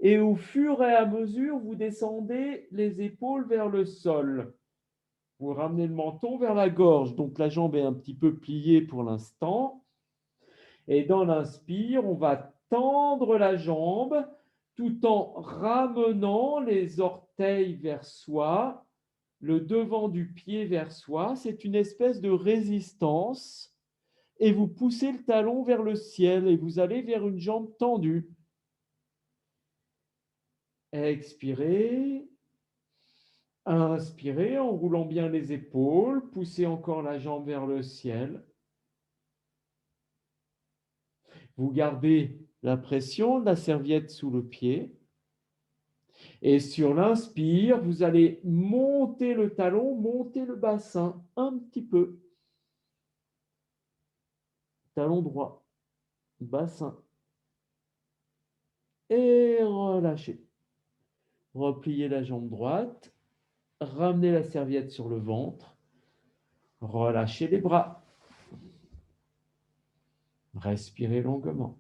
et au fur et à mesure, vous descendez les épaules vers le sol. Vous ramenez le menton vers la gorge, donc la jambe est un petit peu pliée pour l'instant. Et dans l'inspire, on va tendre la jambe tout en ramenant les orteils vers soi, le devant du pied vers soi. C'est une espèce de résistance. Et vous poussez le talon vers le ciel et vous allez vers une jambe tendue. Expirez. Inspirez en roulant bien les épaules. Poussez encore la jambe vers le ciel. Vous gardez la pression de la serviette sous le pied. Et sur l'inspire, vous allez monter le talon, monter le bassin un petit peu. Talon droit, bassin. Et relâchez. Repliez la jambe droite. Ramenez la serviette sur le ventre. Relâchez les bras. Respirez longuement.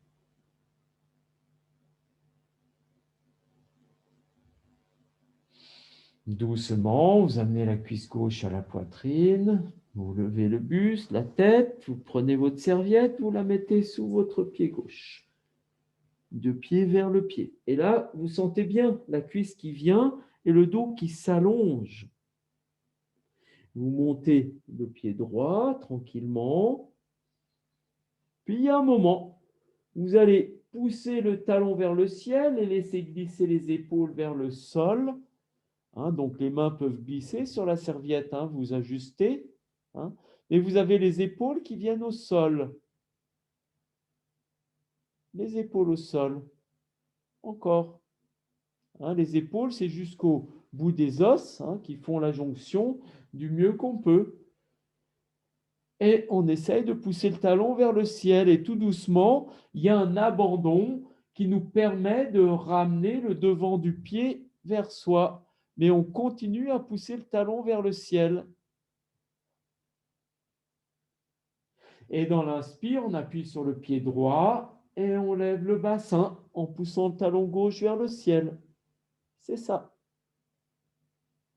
Doucement, vous amenez la cuisse gauche à la poitrine. Vous levez le buste, la tête. Vous prenez votre serviette, vous la mettez sous votre pied gauche. De pied vers le pied. Et là, vous sentez bien la cuisse qui vient et le dos qui s'allonge. Vous montez le pied droit tranquillement. Puis il y a un moment, vous allez pousser le talon vers le ciel et laisser glisser les épaules vers le sol. Donc les mains peuvent glisser sur la serviette, vous ajustez. Et vous avez les épaules qui viennent au sol. Les épaules au sol. encore. Hein, les épaules, c'est jusqu'au bout des os qui font la jonction du mieux qu'on peut. Et on essaye de pousser le talon vers le ciel. Et tout doucement, il y a un abandon qui nous permet de ramener le devant du pied vers soi. Mais on continue à pousser le talon vers le ciel. Et dans l'inspire, on appuie sur le pied droit et on lève le bassin en poussant le talon gauche vers le ciel. C'est ça.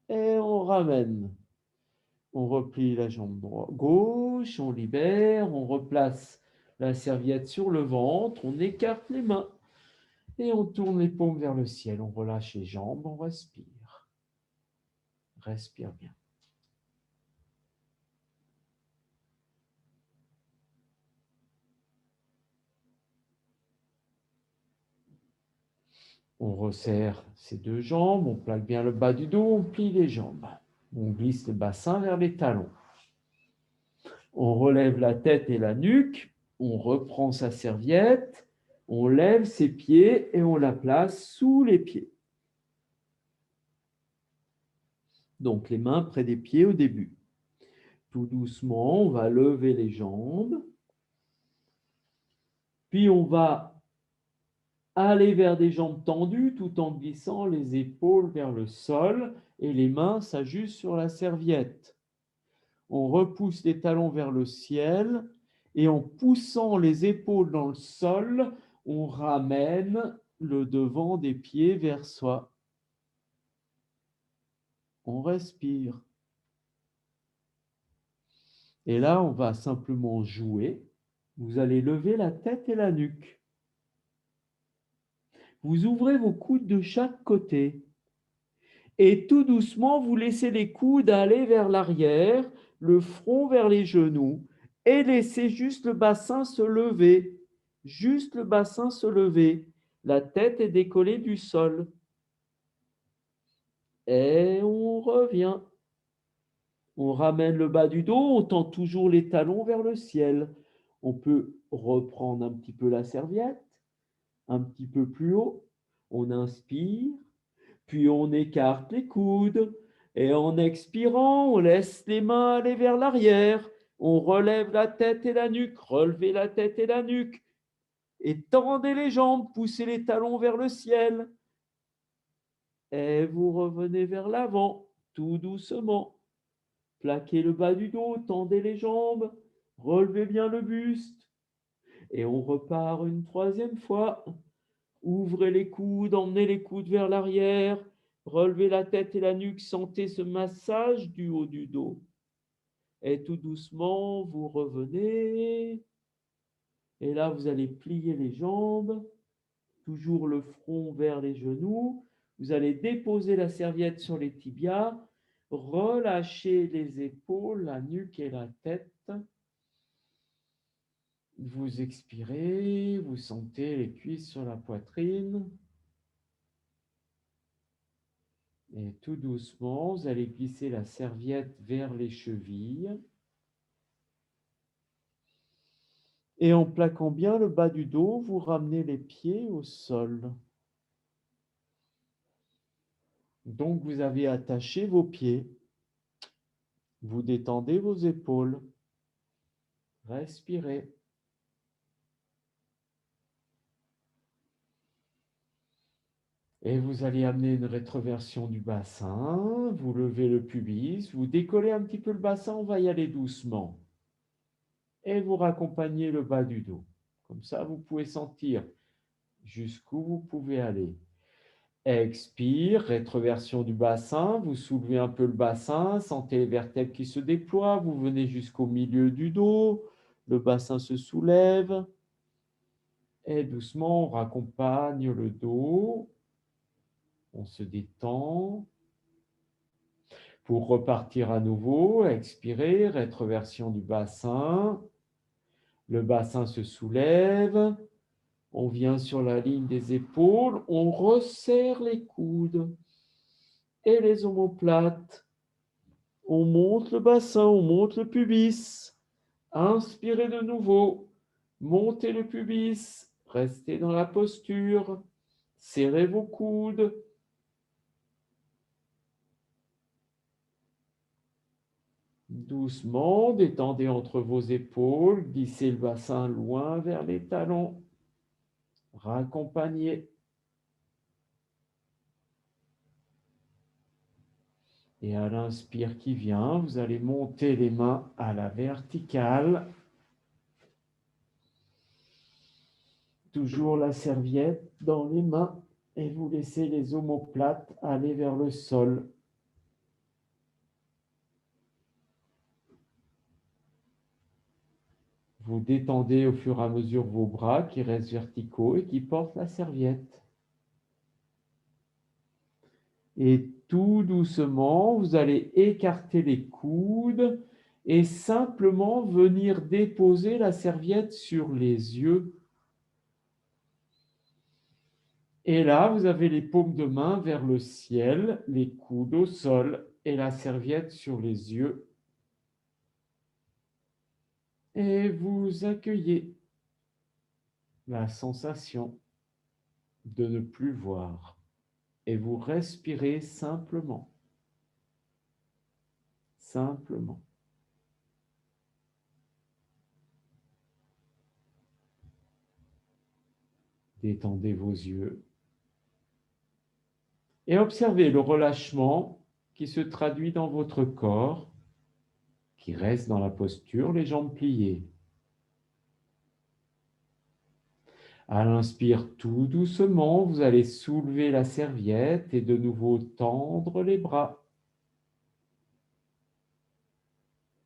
Et on ramène. On replie la jambe gauche, on libère, on replace la serviette sur le ventre, on écarte les mains et on tourne les paumes vers le ciel. On relâche les jambes, on respire. Respire bien. On resserre ses deux jambes, on plaque bien le bas du dos, on plie les jambes. On glisse le bassin vers les talons. On relève la tête et la nuque, on reprend sa serviette, on lève ses pieds et on la place sous les pieds. Donc les mains près des pieds au début. Tout doucement, on va lever les jambes, puis on va aller vers des jambes tendues tout en glissant les épaules vers le sol et les mains s'ajustent sur la serviette. On repousse les talons vers le ciel et en poussant les épaules dans le sol, on ramène le devant des pieds vers soi. On respire. Et là, on va simplement jouer. Vous allez lever la tête et la nuque. Vous ouvrez vos coudes de chaque côté. Et tout doucement, vous laissez les coudes aller vers l'arrière, le front vers les genoux, et laissez juste le bassin se lever. Juste le bassin se lever. La tête est décollée du sol. Et on revient. On ramène le bas du dos, on tend toujours les talons vers le ciel. On peut reprendre un petit peu la serviette, un petit peu plus haut. On inspire, puis on écarte les coudes. Et en expirant, on laisse les mains aller vers l'arrière. On relève la tête et la nuque, relevez la tête et la nuque. Et tendez les jambes, poussez les talons vers le ciel. Et vous revenez vers l'avant, tout doucement. Plaquez le bas du dos, tendez les jambes, relevez bien le buste. Et on repart une troisième fois. Ouvrez les coudes, emmenez les coudes vers l'arrière, relevez la tête et la nuque, sentez ce massage du haut du dos. Et tout doucement, vous revenez. Et là, vous allez plier les jambes, toujours le front vers les genoux. Vous allez déposer la serviette sur les tibias, relâchez les épaules, la nuque et la tête. Vous expirez, vous sentez les cuisses sur la poitrine. Et tout doucement, vous allez glisser la serviette vers les chevilles. Et en plaquant bien le bas du dos, vous ramenez les pieds au sol. Donc, vous avez attaché vos pieds. Vous détendez vos épaules. Respirez. Et vous allez amener une rétroversion du bassin. Vous levez le pubis. Vous décollez un petit peu le bassin. On va y aller doucement. Et vous raccompagnez le bas du dos. Comme ça, vous pouvez sentir jusqu'où vous pouvez aller. Expire, rétroversion du bassin, vous soulevez un peu le bassin, sentez les vertèbres qui se déploient, vous venez jusqu'au milieu du dos, le bassin se soulève, et doucement on raccompagne le dos, on se détend. Pour repartir à nouveau, expirez, rétroversion du bassin, le bassin se soulève, on vient sur la ligne des épaules, on resserre les coudes et les omoplates. On monte le bassin, on monte le pubis. Inspirez de nouveau. Montez le pubis. Restez dans la posture. Serrez vos coudes. Doucement, détendez entre vos épaules, glissez le bassin loin vers les talons. Raccompagnez. Et à l'inspire qui vient, vous allez monter les mains à la verticale. Toujours la serviette dans les mains et vous laissez les omoplates aller vers le sol. Vous détendez au fur et à mesure vos bras qui restent verticaux et qui portent la serviette. Et tout doucement, vous allez écarter les coudes et simplement venir déposer la serviette sur les yeux. Et là, vous avez les paumes de main vers le ciel, les coudes au sol et la serviette sur les yeux. Et vous accueillez la sensation de ne plus voir. Et vous respirez simplement. Simplement. Détendez vos yeux. Et observez le relâchement qui se traduit dans votre corps, qui reste dans la posture, les jambes pliées. À l'inspire, tout doucement, vous allez soulever la serviette et de nouveau tendre les bras.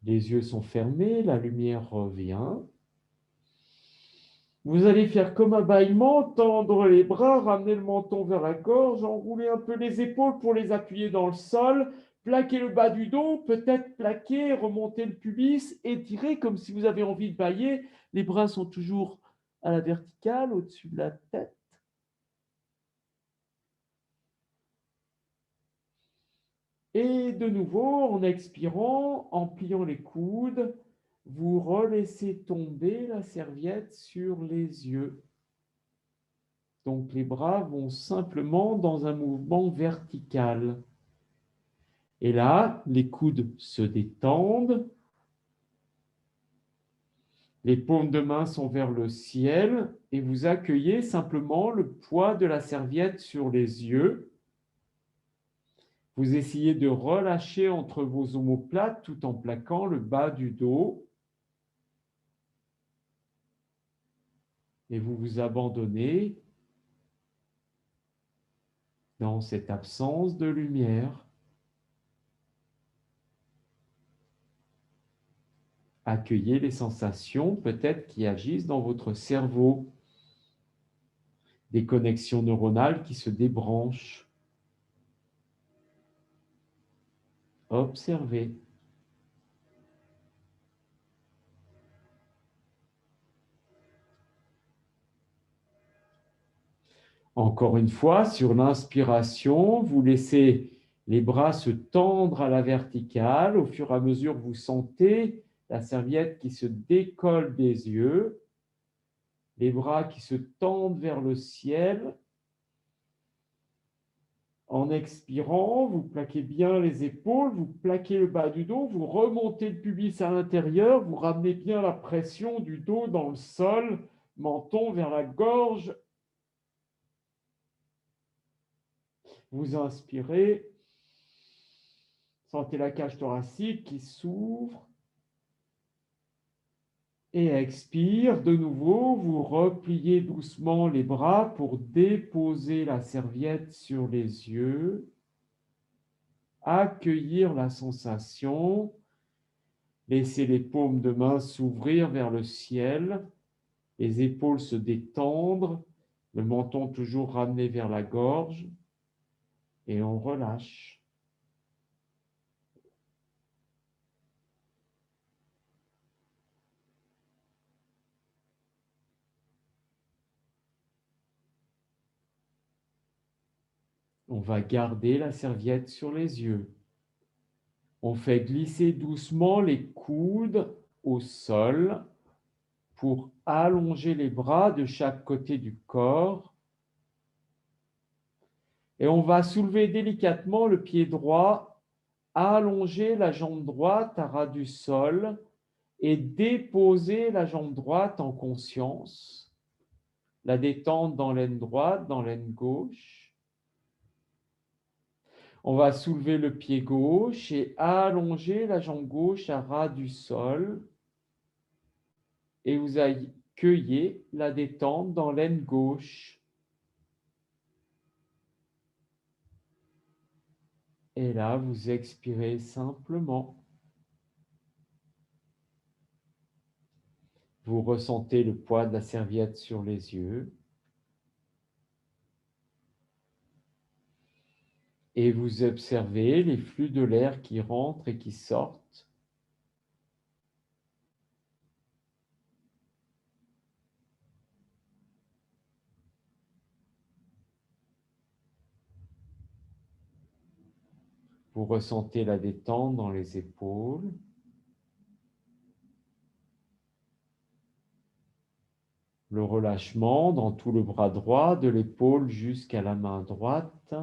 Les yeux sont fermés, la lumière revient. Vous allez faire comme un bâillement, tendre les bras, ramener le menton vers la gorge, enrouler un peu les épaules pour les appuyer dans le sol, plaquer le bas du dos, peut-être plaquer, remonter le pubis, étirer comme si vous avez envie de bâiller. Les bras sont toujours à la verticale, au-dessus de la tête. Et de nouveau, en expirant, en pliant les coudes, vous relaissez tomber la serviette sur les yeux. Donc les bras vont simplement dans un mouvement vertical. Et là, les coudes se détendent. Les paumes de main sont vers le ciel et vous accueillez simplement le poids de la serviette sur les yeux. Vous essayez de relâcher entre vos omoplates tout en plaquant le bas du dos. Et vous vous abandonnez dans cette absence de lumière. Accueillez les sensations peut-être qui agissent dans votre cerveau, des connexions neuronales qui se débranchent. Observez. Encore une fois, sur l'inspiration, vous laissez les bras se tendre à la verticale. Au fur et à mesure, vous sentez la serviette qui se décolle des yeux, les bras qui se tendent vers le ciel. En expirant, vous plaquez bien les épaules, vous plaquez le bas du dos, vous remontez le pubis à l'intérieur, vous ramenez bien la pression du dos dans le sol, menton vers la gorge. Vous inspirez, sentez la cage thoracique qui s'ouvre. Et expire, de nouveau, vous repliez doucement les bras pour déposer la serviette sur les yeux, accueillir la sensation, laissez les paumes de main s'ouvrir vers le ciel, les épaules se détendre, le menton toujours ramené vers la gorge, et on relâche. On va garder la serviette sur les yeux. On fait glisser doucement les coudes au sol pour allonger les bras de chaque côté du corps. Et on va soulever délicatement le pied droit, allonger la jambe droite à ras du sol et déposer la jambe droite en conscience. La détendre dans l'aine droite, dans l'aine gauche. On va soulever le pied gauche et allonger la jambe gauche à ras du sol. Et vous accueillez la détente dans l'aine gauche. Et là, vous expirez simplement. Vous ressentez le poids de la serviette sur les yeux. Et vous observez les flux de l'air qui rentrent et qui sortent. Vous ressentez la détente dans les épaules. Le relâchement dans tout le bras droit, de l'épaule jusqu'à la main droite.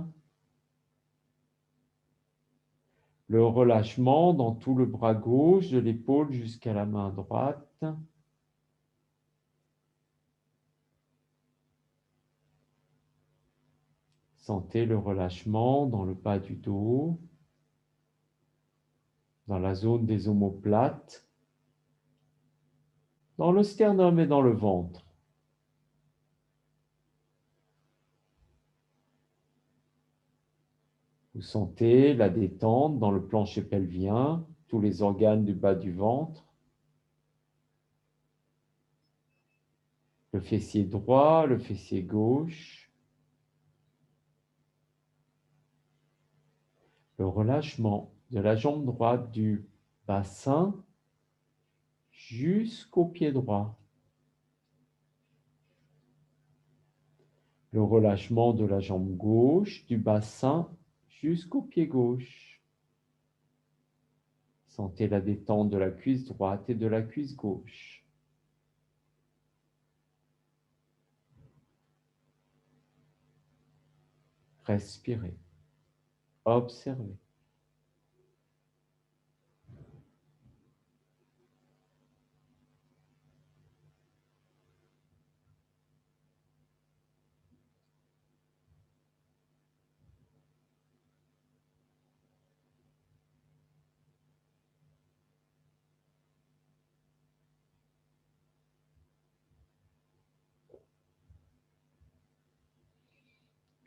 Le relâchement dans tout le bras gauche, de l'épaule jusqu'à la main droite. Sentez le relâchement dans le bas du dos, dans la zone des omoplates, dans le sternum et dans le ventre. Vous sentez la détente dans le plancher pelvien, tous les organes du bas du ventre, le fessier droit, le fessier gauche, le relâchement de la jambe droite du bassin jusqu'au pied droit, le relâchement de la jambe gauche du bassin jusqu'au pied gauche. Sentez la détente de la cuisse droite et de la cuisse gauche. Respirez. Observez.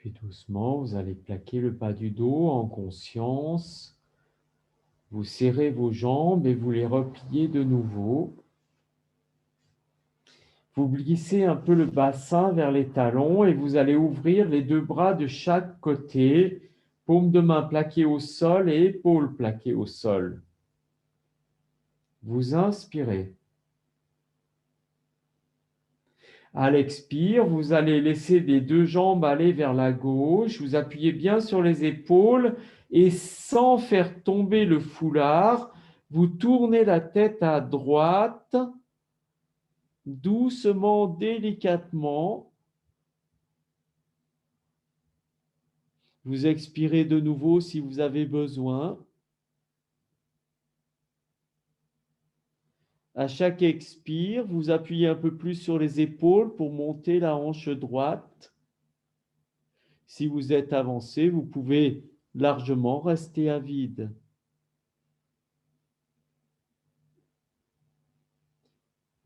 Puis doucement, vous allez plaquer le bas du dos en conscience. Vous serrez vos jambes et vous les repliez de nouveau. Vous glissez un peu le bassin vers les talons et vous allez ouvrir les deux bras de chaque côté, paume de main plaquée au sol et épaules plaquées au sol. Vous inspirez. À l'expire, vous allez laisser les deux jambes aller vers la gauche, vous appuyez bien sur les épaules et sans faire tomber le foulard, vous tournez la tête à droite, doucement, délicatement. Vous expirez de nouveau si vous avez besoin. À chaque expire, vous appuyez un peu plus sur les épaules pour monter la hanche droite. Si vous êtes avancé, vous pouvez largement rester à vide.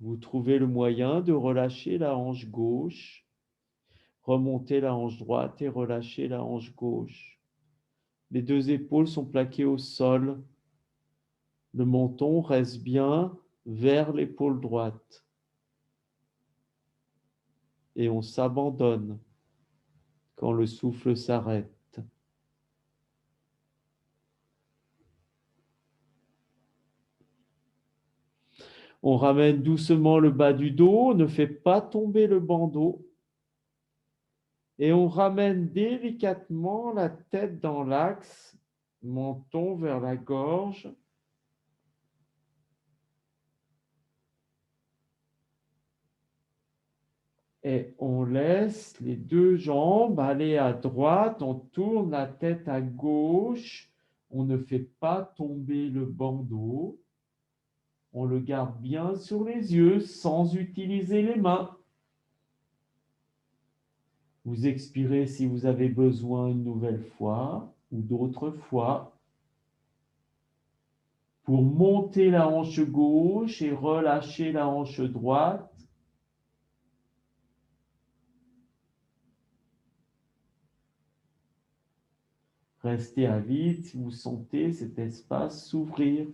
Vous trouvez le moyen de relâcher la hanche gauche, remonter la hanche droite et relâcher la hanche gauche. Les deux épaules sont plaquées au sol. Le menton reste bien vers l'épaule droite. Et on s'abandonne quand le souffle s'arrête. On ramène doucement le bas du dos, on ne fait pas tomber le bandeau. Et on ramène délicatement la tête dans l'axe, menton vers la gorge. Et on laisse les deux jambes aller à droite, on tourne la tête à gauche, on ne fait pas tomber le bandeau, on le garde bien sur les yeux sans utiliser les mains. Vous expirez si vous avez besoin une nouvelle fois ou d'autres fois pour monter la hanche gauche et relâcher la hanche droite. Restez à vide si vous sentez cet espace s'ouvrir.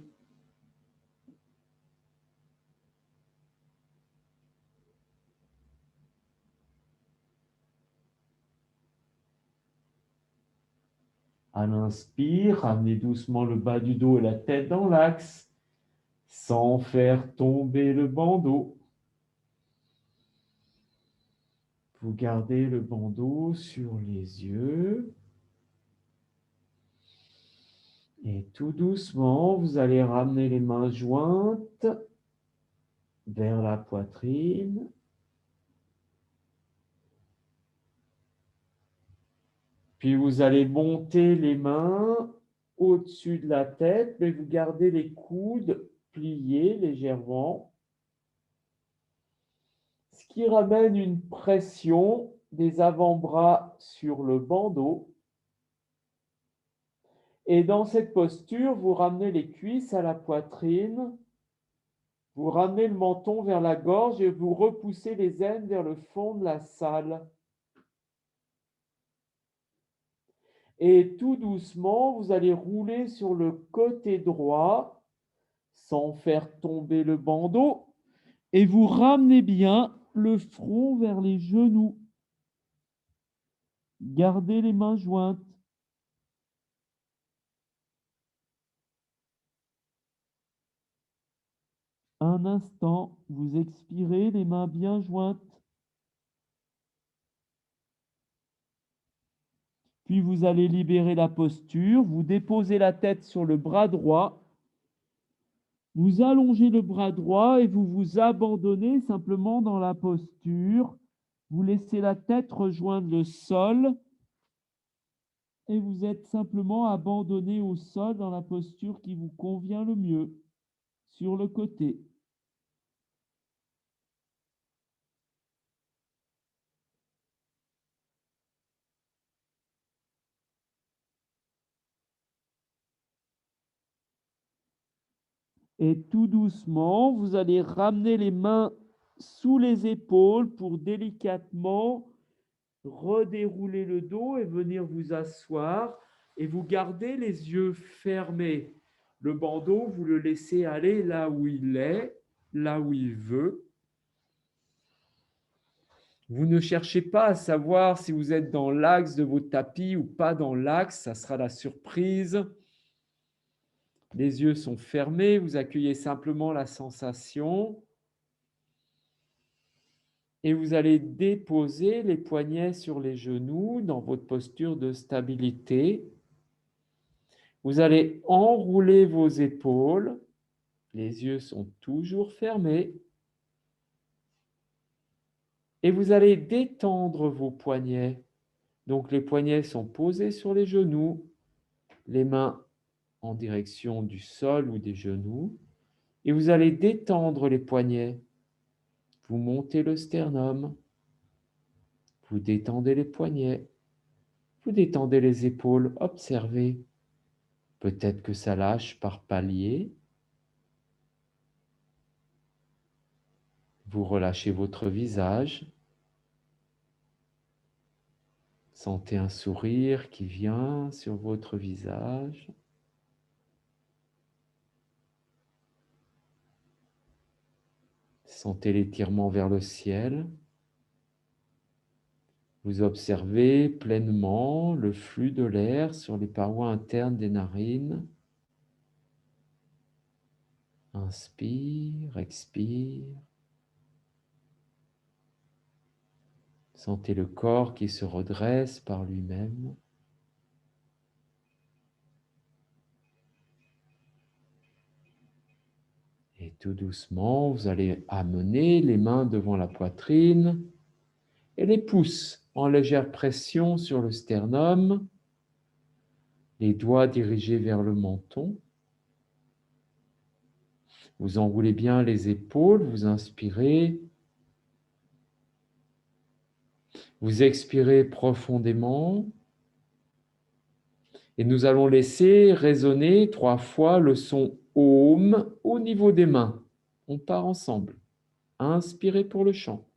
À l'inspire, ramenez doucement le bas du dos et la tête dans l'axe, sans faire tomber le bandeau. Vous gardez le bandeau sur les yeux. Et tout doucement, vous allez ramener les mains jointes vers la poitrine. Puis vous allez monter les mains au-dessus de la tête, mais vous gardez les coudes pliés légèrement, ce qui ramène une pression des avant-bras sur le bandeau. Et dans cette posture, vous ramenez les cuisses à la poitrine, vous ramenez le menton vers la gorge et vous repoussez les aines vers le fond de la salle. Et tout doucement, vous allez rouler sur le côté droit sans faire tomber le bandeau et vous ramenez bien le front vers les genoux. Gardez les mains jointes. Un instant, vous expirez, les mains bien jointes. Puis vous allez libérer la posture, vous déposez la tête sur le bras droit, vous allongez le bras droit et vous vous abandonnez simplement dans la posture. Vous laissez la tête rejoindre le sol et vous êtes simplement abandonné au sol dans la posture qui vous convient le mieux, sur le côté. Et tout doucement, vous allez ramener les mains sous les épaules pour délicatement redérouler le dos et venir vous asseoir. Et vous gardez les yeux fermés. Le bandeau, vous le laissez aller là où il est, là où il veut. Vous ne cherchez pas à savoir si vous êtes dans l'axe de votre tapis ou pas dans l'axe, ça sera la surprise. Les yeux sont fermés, vous accueillez simplement la sensation. Et vous allez déposer les poignets sur les genoux dans votre posture de stabilité. Vous allez enrouler vos épaules. Les yeux sont toujours fermés. Et vous allez détendre vos poignets. Donc les poignets sont posés sur les genoux, les mains en direction du sol ou des genoux. Et vous allez détendre les poignets. Vous montez le sternum. Vous détendez les poignets. Vous détendez les épaules. Observez. Peut-être que ça lâche par palier. Vous relâchez votre visage. Sentez un sourire qui vient sur votre visage. Sentez l'étirement vers le ciel. Vous observez pleinement le flux de l'air sur les parois internes des narines. Inspire, expire. Sentez le corps qui se redresse par lui-même. Et tout doucement, vous allez amener les mains devant la poitrine. Et les pouces en légère pression sur le sternum, les doigts dirigés vers le menton. Vous enroulez bien les épaules, vous inspirez. Vous expirez profondément. Et nous allons laisser résonner 3 fois le son Om au niveau des mains. On part ensemble. Inspirez pour le chant.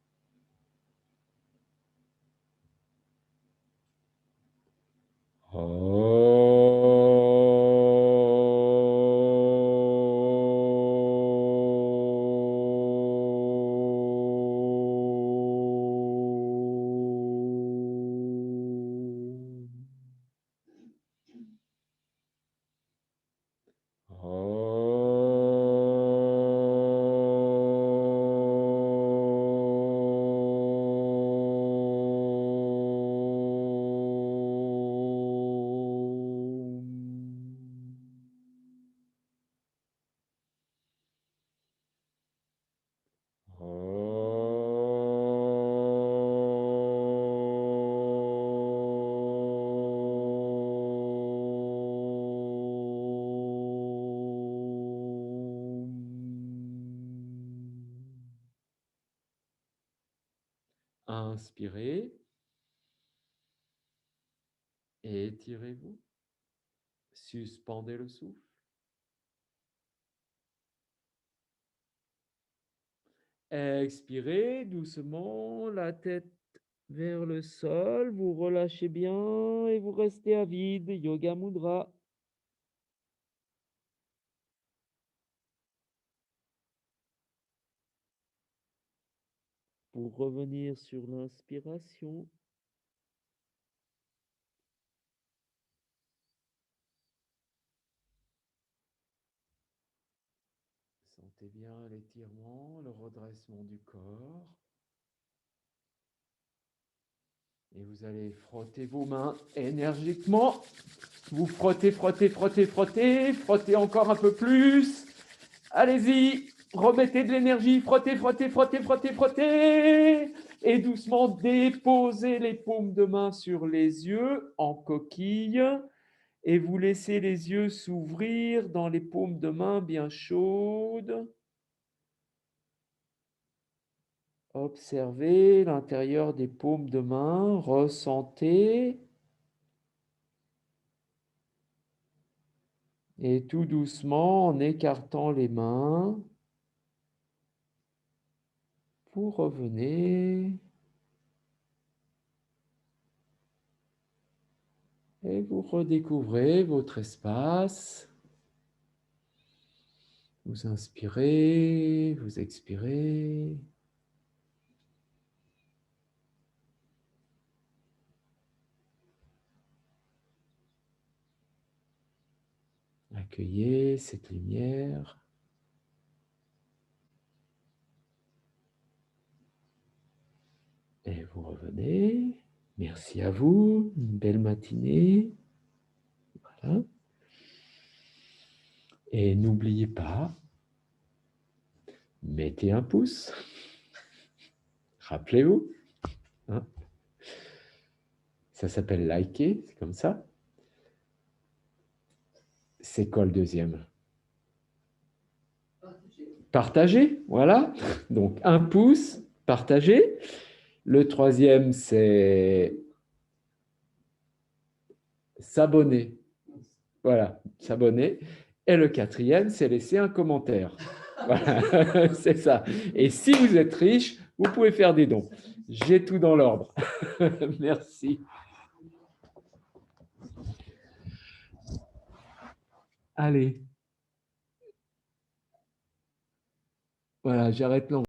Inspirez et étirez-vous. Suspendez le souffle. Expirez doucement, la tête vers le sol. Vous relâchez bien et vous restez à vide. Yoga Mudra. Pour revenir sur l'inspiration. Sentez bien l'étirement, le redressement du corps. Et vous allez frotter vos mains énergiquement. Vous frottez, frottez, frottez, frottez. Frottez encore un peu plus. Allez-y. Remettez de l'énergie. Frottez, frottez, frottez, frottez, frottez. Et doucement déposez les paumes de main sur les yeux en coquille. Et vous laissez les yeux s'ouvrir dans les paumes de main bien chaudes. Observez l'intérieur des paumes de main, ressentez. Et tout doucement, en écartant les mains, vous revenez et vous redécouvrez votre espace. Vous inspirez, vous expirez. Accueillez cette lumière. Et vous revenez. Merci à vous. Une belle matinée. Voilà. Et n'oubliez pas, mettez un pouce. Rappelez-vous. Hein, ça s'appelle liker, c'est comme ça. C'est quoi le deuxième? Partager, voilà. Donc, un pouce, partager. Le troisième, c'est s'abonner. Voilà, s'abonner. Et le quatrième, c'est laisser un commentaire. Voilà, c'est ça. Et si vous êtes riche, vous pouvez faire des dons. J'ai tout dans l'ordre. Merci. Allez. Voilà, j'arrête l'enregistrement.